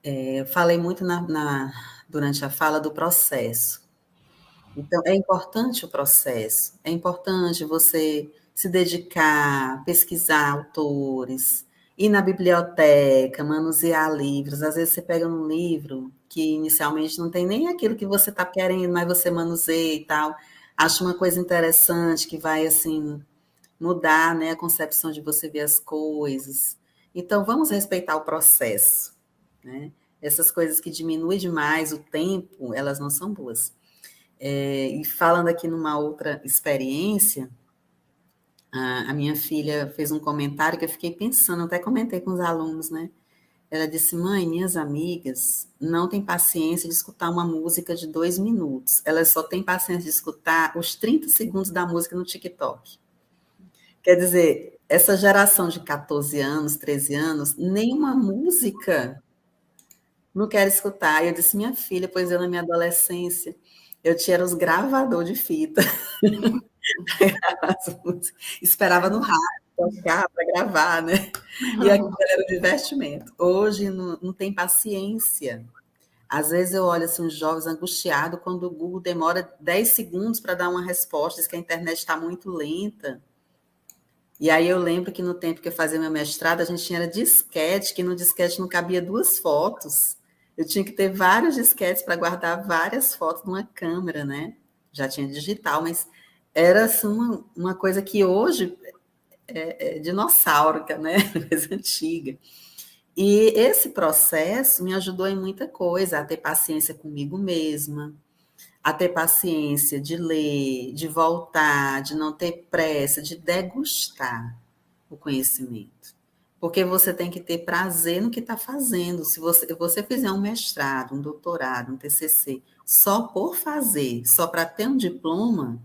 Eu falei muito durante a fala do processo. Então, é importante o processo, é importante você se dedicar, pesquisar autores, ir na biblioteca, manusear livros. Às vezes você pega um livro que inicialmente não tem nem aquilo que você está querendo, mas você manuseia e tal. Acha uma coisa interessante que vai, assim, mudar, né, a concepção de você ver as coisas. Então, vamos respeitar o processo, né? Essas coisas que diminuem demais o tempo, elas não são boas. E falando aqui numa outra experiência, a minha filha fez um comentário que eu fiquei pensando, até comentei com os alunos, né? Ela disse, mãe, minhas amigas não têm paciência de escutar uma música de 2 minutos. Elas só têm paciência de escutar os 30 segundos da música no TikTok. Quer dizer, essa geração de 14 anos, 13 anos, nenhuma música não quer escutar. E eu disse, minha filha, pois eu na minha adolescência, eu tinha os gravador de fita. Esperava no rádio tocar para gravar, né? E aquilo era o divertimento. Hoje não tem paciência. Às vezes eu olho assim, os jovens angustiados quando o Google demora 10 segundos para dar uma resposta, diz que a internet está muito lenta. E aí eu lembro que no tempo que eu fazia meu mestrado, a gente tinha disquete, que no disquete não cabia 2 fotos. Eu tinha que ter vários disquetes para guardar várias fotos numa câmera, né? Já tinha digital, mas era assim, uma coisa que hoje é dinossáurica, né? Coisa antiga. E esse processo me ajudou em muita coisa, a ter paciência comigo mesma, a ter paciência de ler, de voltar, de não ter pressa, de degustar o conhecimento. Porque você tem que ter prazer no que está fazendo. Se você fizer um mestrado, um doutorado, um TCC, só por fazer, só para ter um diploma,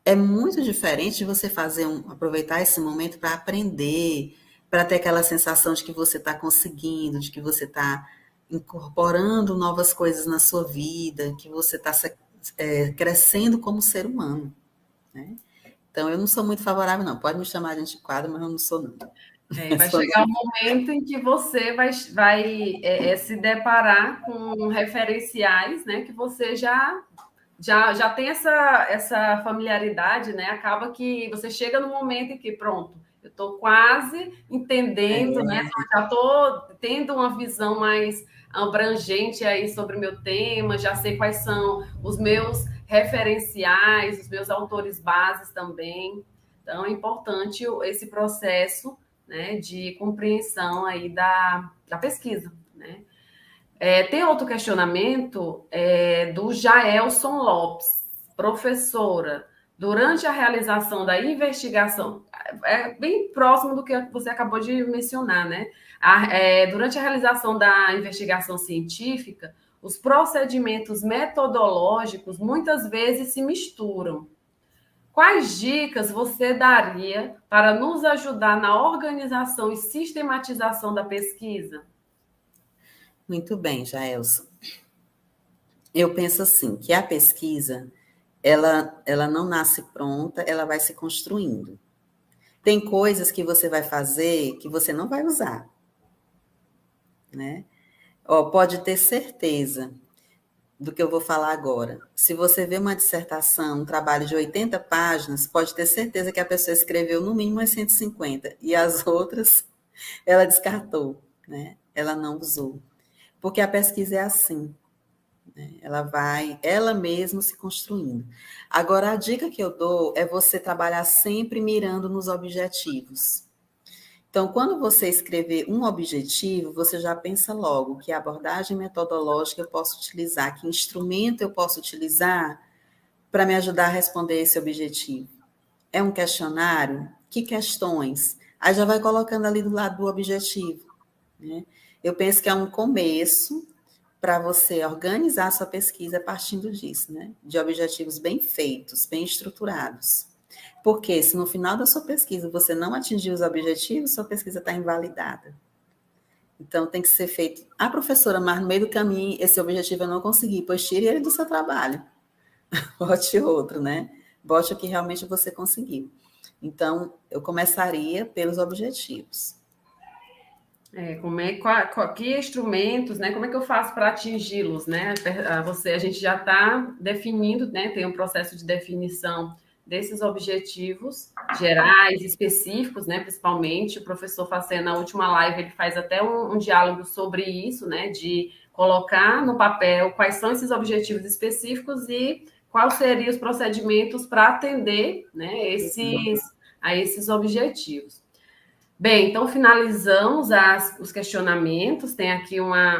é muito diferente de você aproveitar esse momento para aprender, para ter aquela sensação de que você está conseguindo, de que você está incorporando novas coisas na sua vida, que você está crescendo como ser humano, né? Então, eu não sou muito favorável, não. Pode me chamar de antiquada, mas eu não sou, não. Vai chegar um momento em que você vai se deparar com referenciais, né? Que você já tem essa familiaridade, né? Acaba que você chega no momento em que, pronto, eu estou quase entendendo, né? Já estou tendo uma visão mais abrangente aí sobre o meu tema, já sei quais são os meus referenciais, os meus autores bases também. Então, é importante esse processo, né, de compreensão aí da pesquisa, né? Tem outro questionamento do Jaelson Lopes, professora. Durante a realização da investigação, bem próximo do que você acabou de mencionar, né? Durante a realização da investigação científica, os procedimentos metodológicos muitas vezes se misturam. Quais dicas você daria para nos ajudar na organização e sistematização da pesquisa? Muito bem, Jaelson. Eu penso assim, que a pesquisa, ela não nasce pronta, ela vai se construindo. Tem coisas que você vai fazer que você não vai usar, né? Pode ter certeza do que eu vou falar agora. Se você vê uma dissertação, um trabalho de 80 páginas, pode ter certeza que a pessoa escreveu no mínimo umas 150, e as outras ela descartou, né? Ela não usou. Porque a pesquisa é assim, né? Ela vai, ela mesma se construindo. Agora, a dica que eu dou é você trabalhar sempre mirando nos objetivos. Então, quando você escrever um objetivo, você já pensa logo que abordagem metodológica eu posso utilizar, que instrumento eu posso utilizar para me ajudar a responder esse objetivo. É um questionário? Que questões? Aí já vai colocando ali do lado do objetivo, né? Eu penso que é um começo, para você organizar a sua pesquisa partindo disso, né? De objetivos bem feitos, bem estruturados. Porque se no final da sua pesquisa você não atingir os objetivos, sua pesquisa está invalidada. Então, tem que ser feito. A professora, mas no meio do caminho, esse objetivo eu não consegui, pois tire ele do seu trabalho. Bote outro, né? Bote o que realmente você conseguiu. Então, eu começaria pelos objetivos. Que instrumentos, né? Como é que eu faço para atingi-los, né? A gente já está definindo, né? Tem um processo de definição desses objetivos gerais, específicos, né? Principalmente, o professor Facena, na última live, ele faz até um diálogo sobre isso, né? De colocar no papel quais são esses objetivos específicos e quais seriam os procedimentos para atender, né? A esses objetivos. Bem, então finalizamos os questionamentos. Tem aqui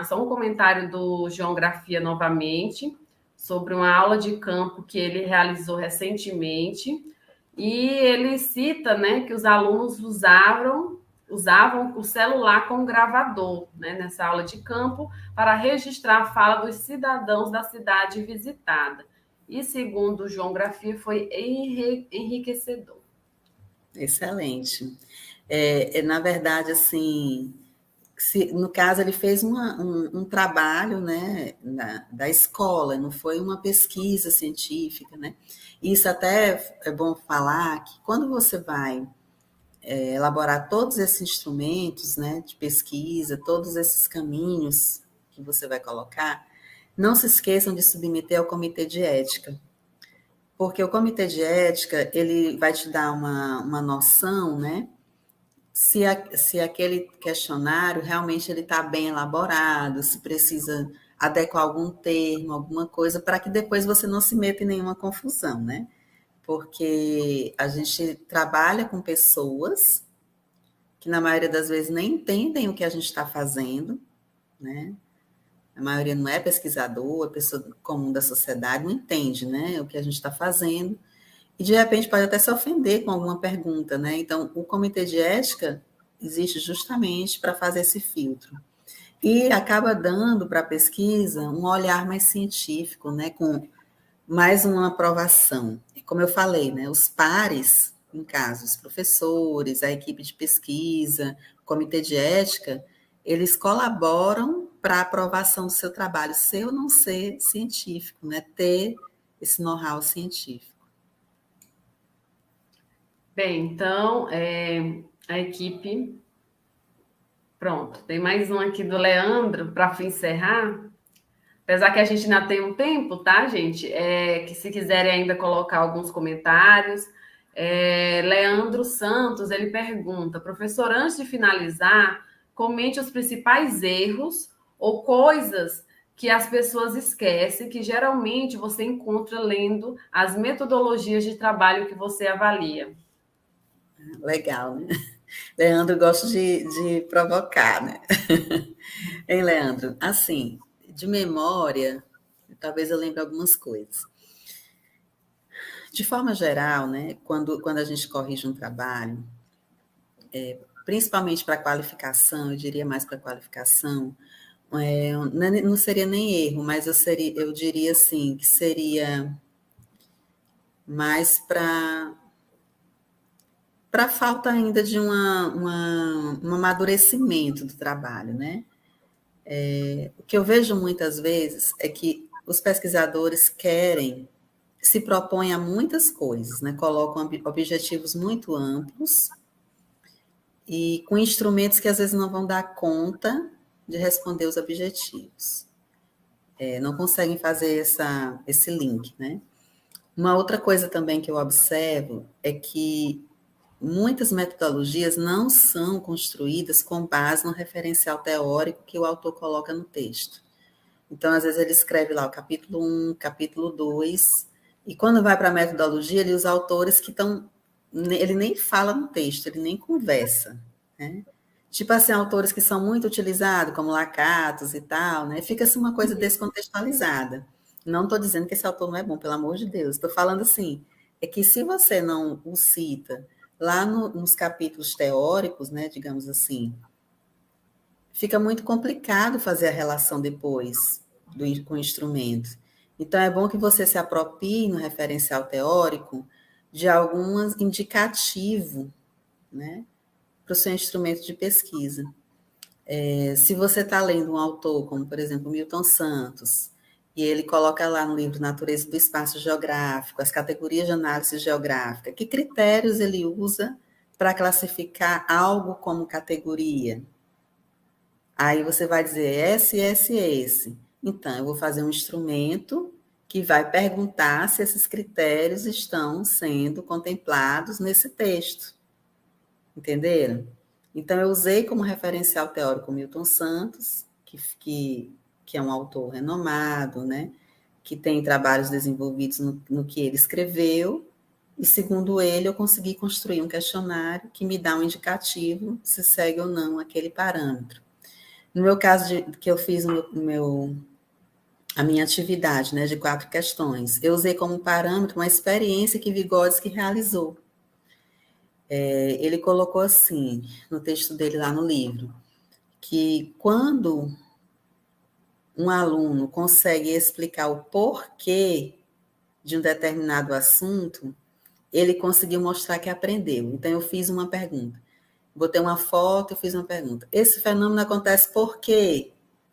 só um comentário do Geografia novamente, sobre uma aula de campo que ele realizou recentemente. E ele cita, né, que os alunos usavam o celular como gravador, né, nessa aula de campo, para registrar a fala dos cidadãos da cidade visitada. E, segundo o Geografia, foi enriquecedor. Excelente. Na verdade, assim, no caso, ele fez um trabalho, né, da escola, não foi uma pesquisa científica, né? Isso até é bom falar que quando você vai elaborar todos esses instrumentos, né, de pesquisa, todos esses caminhos que você vai colocar, não se esqueçam de submeter ao comitê de ética, porque o comitê de ética, ele vai te dar uma noção, né, se aquele questionário realmente ele está bem elaborado, se precisa adequar algum termo, alguma coisa, para que depois você não se meta em nenhuma confusão, né? Porque a gente trabalha com pessoas que, na maioria das vezes, nem entendem o que a gente está fazendo, né? A maioria não é pesquisador, é pessoa comum da sociedade, não entende, né, o que a gente está fazendo. E, de repente, pode até se ofender com alguma pergunta, né? Então, o comitê de ética existe justamente para fazer esse filtro. E acaba dando para a pesquisa um olhar mais científico, né? Com mais uma aprovação. E como eu falei, né? Os pares, em caso, os professores, a equipe de pesquisa, o comitê de ética, eles colaboram para a aprovação do seu trabalho, ser ou não ser científico, né? Ter esse know-how científico. Bem, então, a equipe. Pronto, tem mais um aqui do Leandro para encerrar. Apesar que a gente ainda tem um tempo, tá, gente? Que se quiserem ainda colocar alguns comentários. Leandro Santos, ele pergunta: professor, antes de finalizar, comente os principais erros ou coisas que as pessoas esquecem, que geralmente você encontra lendo as metodologias de trabalho que você avalia. Legal, né? Leandro gosta de provocar, né? Hein, Leandro? Assim, de memória, talvez eu lembre algumas coisas. De forma geral, né, quando a gente corrige um trabalho, principalmente para qualificação, eu diria mais para qualificação, não seria nem erro, mas eu diria assim, que seria mais para falta ainda de um amadurecimento do trabalho, né? O que eu vejo muitas vezes é que os pesquisadores se propõem a muitas coisas, né? Colocam objetivos muito amplos e com instrumentos que às vezes não vão dar conta de responder os objetivos. Não conseguem fazer esse link, né? Uma outra coisa também que eu observo é que muitas metodologias não são construídas com base no referencial teórico que o autor coloca no texto. Então, às vezes, ele escreve lá o capítulo 1, capítulo 2, e quando vai para a metodologia, ele usa autores que estão... Ele nem fala no texto, ele nem conversa, né? Tipo assim, autores que são muito utilizados, como Lakatos e tal, né? Fica-se uma coisa descontextualizada. Não estou dizendo que esse autor não é bom, pelo amor de Deus. Estou falando assim, é que se você não o cita lá nos capítulos teóricos, né, digamos assim, fica muito complicado fazer a relação depois com o instrumento. Então, é bom que você se aproprie no referencial teórico de algum indicativo, né, para o seu instrumento de pesquisa. Se você está lendo um autor, como, por exemplo, Milton Santos, e ele coloca lá no livro Natureza do Espaço Geográfico, as categorias de análise geográfica, que critérios ele usa para classificar algo como categoria? Aí você vai dizer esse. Então, eu vou fazer um instrumento que vai perguntar se esses critérios estão sendo contemplados nesse texto. Entenderam? Então, eu usei como referencial teórico Milton Santos, que é um autor renomado, né? Que tem trabalhos desenvolvidos no que ele escreveu, e, segundo ele, eu consegui construir um questionário que me dá um indicativo se segue ou não aquele parâmetro. No meu caso, que eu fiz a minha atividade, né, de 4 questões, eu usei como parâmetro uma experiência que Vygotsky realizou. Ele colocou assim, no texto dele lá no livro, que quando um aluno consegue explicar o porquê de um determinado assunto, ele conseguiu mostrar que aprendeu. Então, eu fiz uma pergunta. Botei uma foto, eu fiz uma pergunta. Esse fenômeno acontece por quê?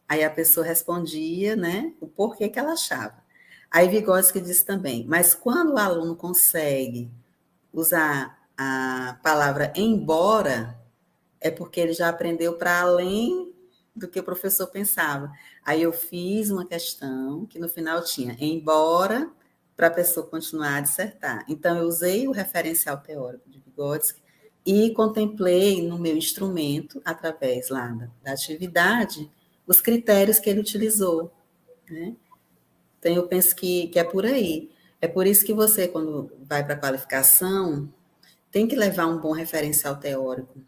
Aí a pessoa respondia, né, o porquê que ela achava. Aí Vygotsky disse também, mas quando o aluno consegue usar a palavra embora, é porque ele já aprendeu para além do que o professor pensava. Aí eu fiz uma questão que no final tinha embora, para a pessoa continuar a dissertar. Então, eu usei o referencial teórico de Vygotsky e contemplei no meu instrumento, através lá da atividade, os critérios que ele utilizou, né? Então, eu penso que é por aí. É por isso que você, quando vai para a qualificação, tem que levar um bom referencial teórico.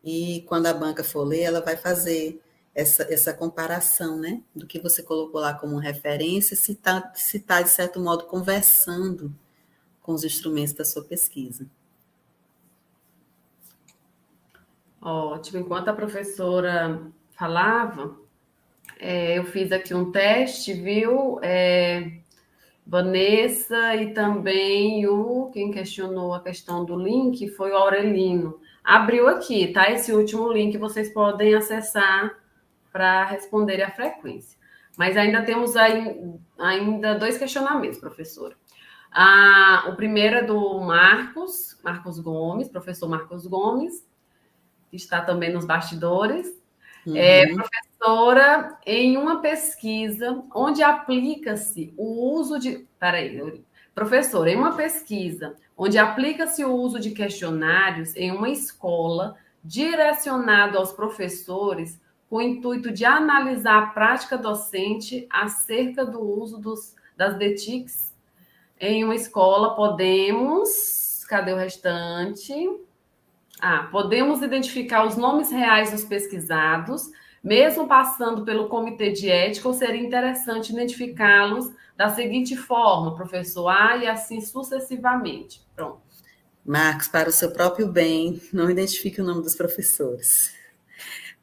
E quando a banca for ler, ela vai fazer essa comparação, né? Do que você colocou lá como referência, se tá, de certo modo, conversando com os instrumentos da sua pesquisa. Ótimo. Enquanto a professora falava, eu fiz aqui um teste, viu? Vanessa e também quem questionou a questão do link foi o Aurelino. Abriu aqui, tá? Esse último link vocês podem acessar para responder a frequência. Mas ainda temos ainda 2 questionamentos, professora. O primeiro é do Marcos Gomes, professor Marcos Gomes, que está também nos bastidores. Professora, em uma pesquisa onde aplica-se o uso de... Professora, em uma pesquisa onde aplica-se o uso de questionários em uma escola direcionado aos professores com o intuito de analisar a prática docente acerca do uso das DTICs em uma escola, podemos... Cadê o restante? Podemos identificar os nomes reais dos pesquisados, mesmo passando pelo comitê de ética, ou seria interessante identificá-los da seguinte forma, professor A, e assim sucessivamente. Pronto. Marcos, para o seu próprio bem, não identifique o nome dos professores.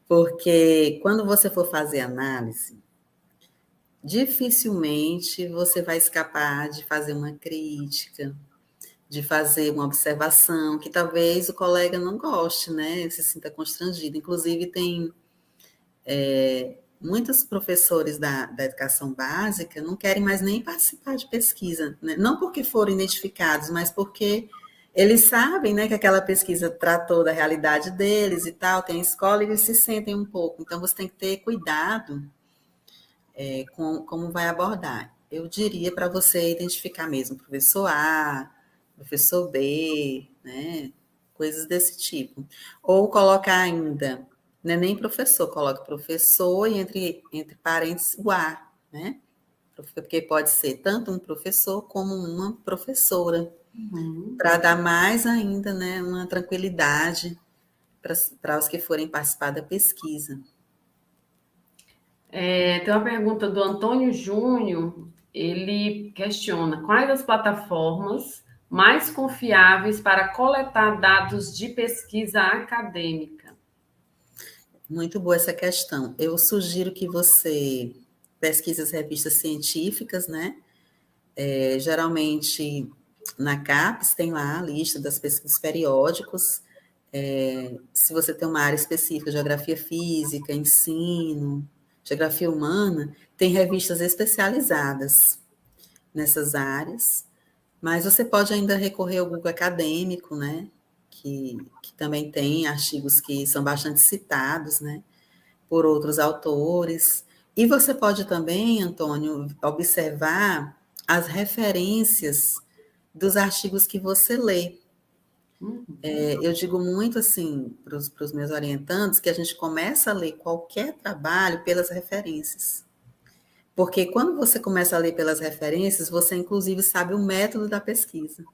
Porque quando você for fazer análise, dificilmente você vai escapar de fazer uma crítica, de fazer uma observação que talvez o colega não goste, né? Se sinta constrangido. Inclusive, tem muitos professores da educação básica não querem mais nem participar de pesquisa, né? Não porque foram identificados, mas porque eles sabem, né, que aquela pesquisa tratou da realidade deles e tal, tem a escola e eles se sentem um pouco. Então, você tem que ter cuidado com como vai abordar. Eu diria para você identificar mesmo professor A, professor B, né? Coisas desse tipo. Ou colocar ainda, não é nem professor, coloque professor e entre parênteses o A, né? Porque pode ser tanto um professor como uma professora, para dar mais ainda, né, uma tranquilidade para os que forem participar da pesquisa. Tem uma pergunta do Antônio Júnior, ele questiona quais as plataformas mais confiáveis para coletar dados de pesquisa acadêmica? Muito boa essa questão. Eu sugiro que você pesquisas, revistas científicas, né? Geralmente, na CAPES tem lá a lista das pesquisas periódicos. Se você tem uma área específica, geografia física, ensino, geografia humana, tem revistas especializadas nessas áreas, mas você pode ainda recorrer ao Google Acadêmico, né? Que também tem artigos que são bastante citados, né? Por outros autores. E você pode também, Antônio, observar as referências dos artigos que você lê. Eu digo muito assim para os meus orientandos que a gente começa a ler qualquer trabalho pelas referências. Porque quando você começa a ler pelas referências, você inclusive sabe o método da pesquisa.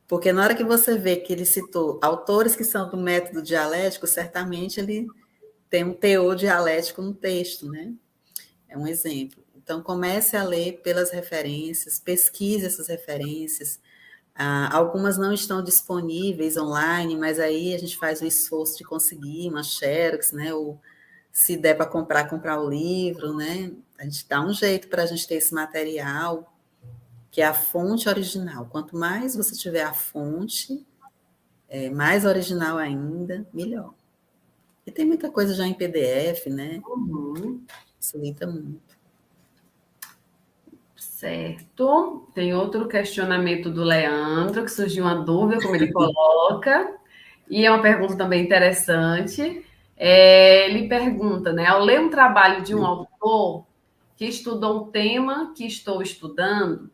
Porque na hora que você vê que ele citou autores que são do método dialético, certamente ele tem um teor dialético no texto, né? É um exemplo. Então, comece a ler pelas referências, pesquise essas referências. Algumas não estão disponíveis online, mas aí a gente faz o esforço de conseguir uma Xerox, né? Ou se der para comprar o livro, né? A gente dá um jeito para a gente ter esse material, que é a fonte original. Quanto mais você tiver a fonte, mais original ainda, melhor. E tem muita coisa já em PDF, né? Facilita muito. Certo. Tem outro questionamento do Leandro, que surgiu uma dúvida, como ele coloca, e é uma pergunta também interessante. Ele pergunta, né? Ao ler um trabalho de um autor que estudou um tema que estou estudando,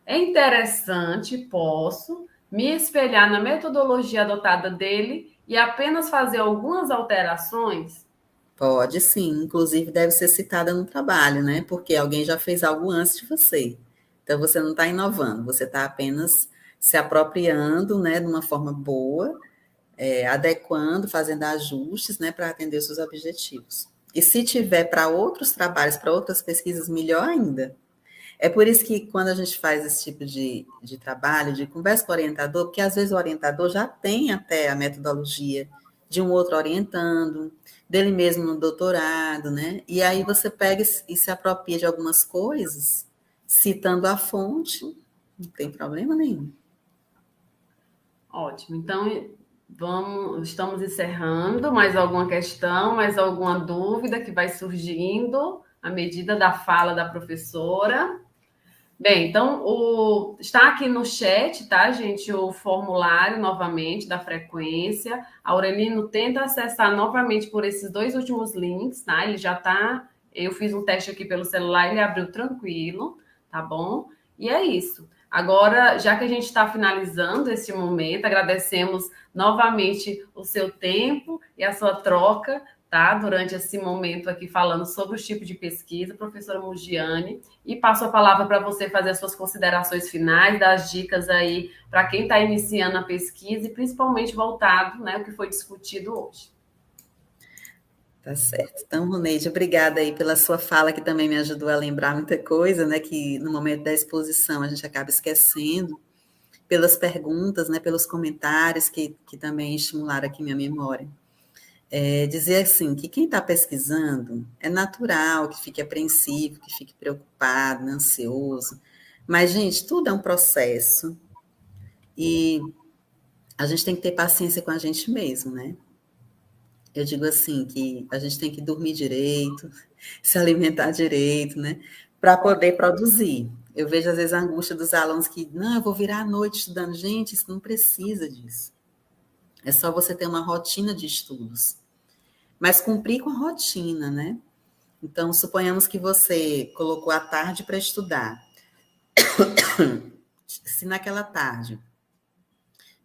é interessante, posso me espelhar na metodologia adotada dele e apenas fazer algumas alterações? Pode sim, inclusive deve ser citada no trabalho, né? Porque alguém já fez algo antes de você. Então você não está inovando, você está apenas se apropriando, né, de uma forma boa, adequando, fazendo ajustes, né, para atender os seus objetivos. E se tiver para outros trabalhos, para outras pesquisas, melhor ainda. É por isso que quando a gente faz esse tipo de trabalho, de conversa com o orientador, porque às vezes o orientador já tem até a metodologia de um outro orientando, dele mesmo no doutorado, né? E aí você pega e se apropria de algumas coisas, citando a fonte, não tem problema nenhum. Ótimo. Então, estamos encerrando. Mais alguma questão, mais alguma dúvida que vai surgindo à medida da fala da professora? Bem, então está aqui no chat, tá, gente, o formulário novamente da frequência. Aurelino tenta acessar novamente por esses dois últimos links, tá? Ele já está. Eu fiz um teste aqui pelo celular, ele abriu tranquilo, tá bom? E é isso. Agora, já que a gente está finalizando esse momento, agradecemos novamente o seu tempo e a sua troca, tá? Durante esse momento aqui falando sobre os tipos de pesquisa, professora Mugiane, e passo a palavra para você fazer as suas considerações finais, dar as dicas aí para quem está iniciando a pesquisa e principalmente voltado, né, o que foi discutido hoje. Tá certo. Então, Roneide, obrigada aí pela sua fala, que também me ajudou a lembrar muita coisa, né, que no momento da exposição a gente acaba esquecendo, pelas perguntas, né, pelos comentários que também estimularam aqui minha memória. Dizer assim, que quem está pesquisando é natural que fique apreensivo, que fique preocupado, né, ansioso, mas, gente, tudo é um processo e a gente tem que ter paciência com a gente mesmo, né? Eu digo assim, que a gente tem que dormir direito, se alimentar direito, né? Para poder produzir. Eu vejo, às vezes, a angústia dos alunos que, não, eu vou virar à noite estudando. Gente, isso não precisa disso. É só você ter uma rotina de estudos. Mas cumprir com a rotina, né? Então, suponhamos que você colocou a tarde para estudar. Se naquela tarde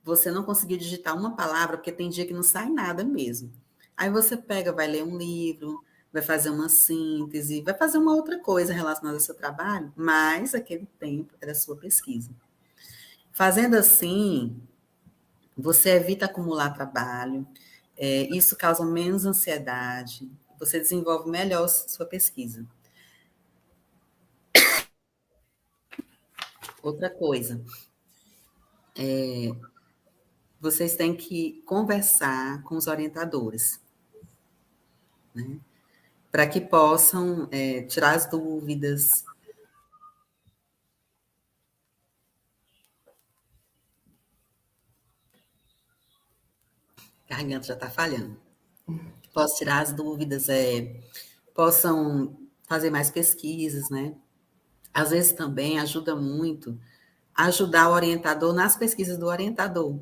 você não conseguir digitar uma palavra, porque tem dia que não sai nada mesmo. Aí você pega, vai ler um livro, vai fazer uma síntese, vai fazer uma outra coisa relacionada ao seu trabalho, mas aquele tempo é da sua pesquisa. Fazendo assim, você evita acumular trabalho, isso causa menos ansiedade, você desenvolve melhor sua pesquisa. Outra coisa, vocês têm que conversar com os orientadores, né? para que possam tirar as dúvidas. A garganta já está falhando. Posso tirar as dúvidas, possam fazer mais pesquisas, né? Às vezes também ajuda muito ajudar o orientador nas pesquisas do orientador,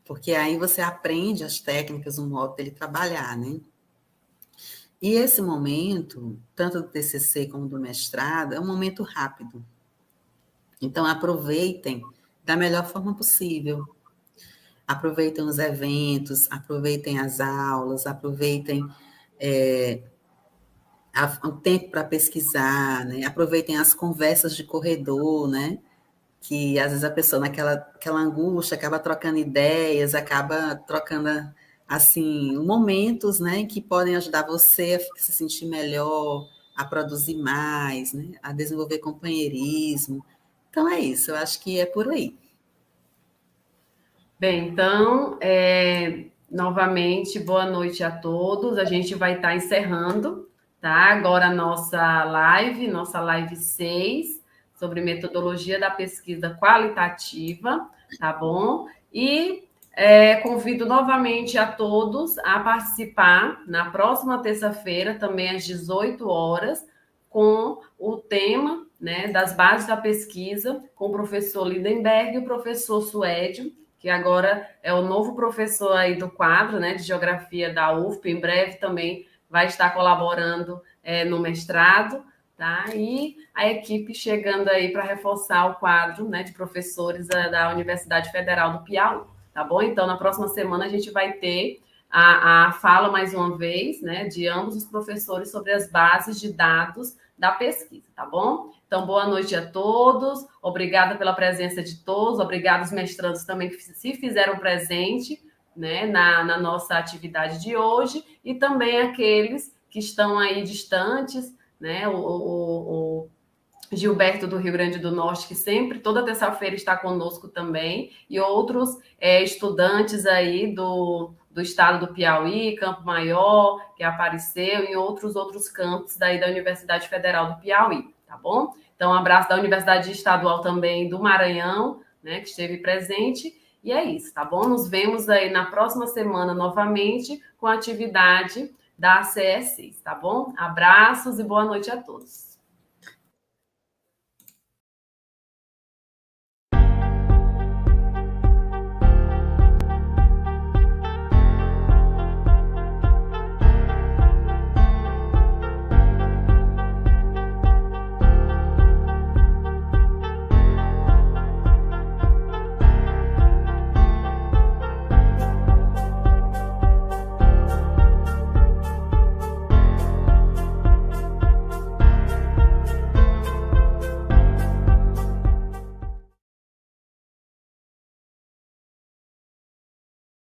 porque aí você aprende as técnicas, o modo dele trabalhar, né? E esse momento, tanto do TCC como do mestrado, é um momento rápido. Então, aproveitem da melhor forma possível. Aproveitem os eventos, aproveitem as aulas, aproveitem o tempo para pesquisar, né? Aproveitem as conversas de corredor, né? Que às vezes a pessoa naquela aquela angústia acaba trocando ideias, acaba trocando assim momentos, né, que podem ajudar você a se sentir melhor, a produzir mais, né, a desenvolver companheirismo. Então é isso, eu acho que é por aí. Bem, então, novamente, boa noite a todos. A gente vai estar encerrando, tá? Agora a nossa live 6 sobre metodologia da pesquisa qualitativa, tá bom? E convido novamente a todos a participar na próxima terça-feira, também às 18 horas, com o tema, né, das bases da pesquisa, com o professor Lindenberg e o professor Suédio, que agora é o novo professor aí do quadro, né, de Geografia da UFP, em breve também vai estar colaborando no mestrado, tá? E a equipe chegando aí para reforçar o quadro, né, de professores da Universidade Federal do Piauí, tá bom? Então, na próxima semana a gente vai ter a fala, mais uma vez, né, de ambos os professores sobre as bases de dados da pesquisa, tá bom? Então, boa noite a todos, obrigada pela presença de todos, obrigada aos mestrandos também que se fizeram presente, né, na nossa atividade de hoje, e também aqueles que estão aí distantes, né, o Gilberto do Rio Grande do Norte, que sempre, toda terça-feira, está conosco também, e outros estudantes aí do estado do Piauí, Campo Maior, que apareceu, e outros campos daí da Universidade Federal do Piauí, tá bom? Então, um abraço da Universidade Estadual também do Maranhão, né, que esteve presente, e é isso, tá bom? Nos vemos aí na próxima semana novamente com a atividade da CE6, tá bom? Abraços e boa noite a todos.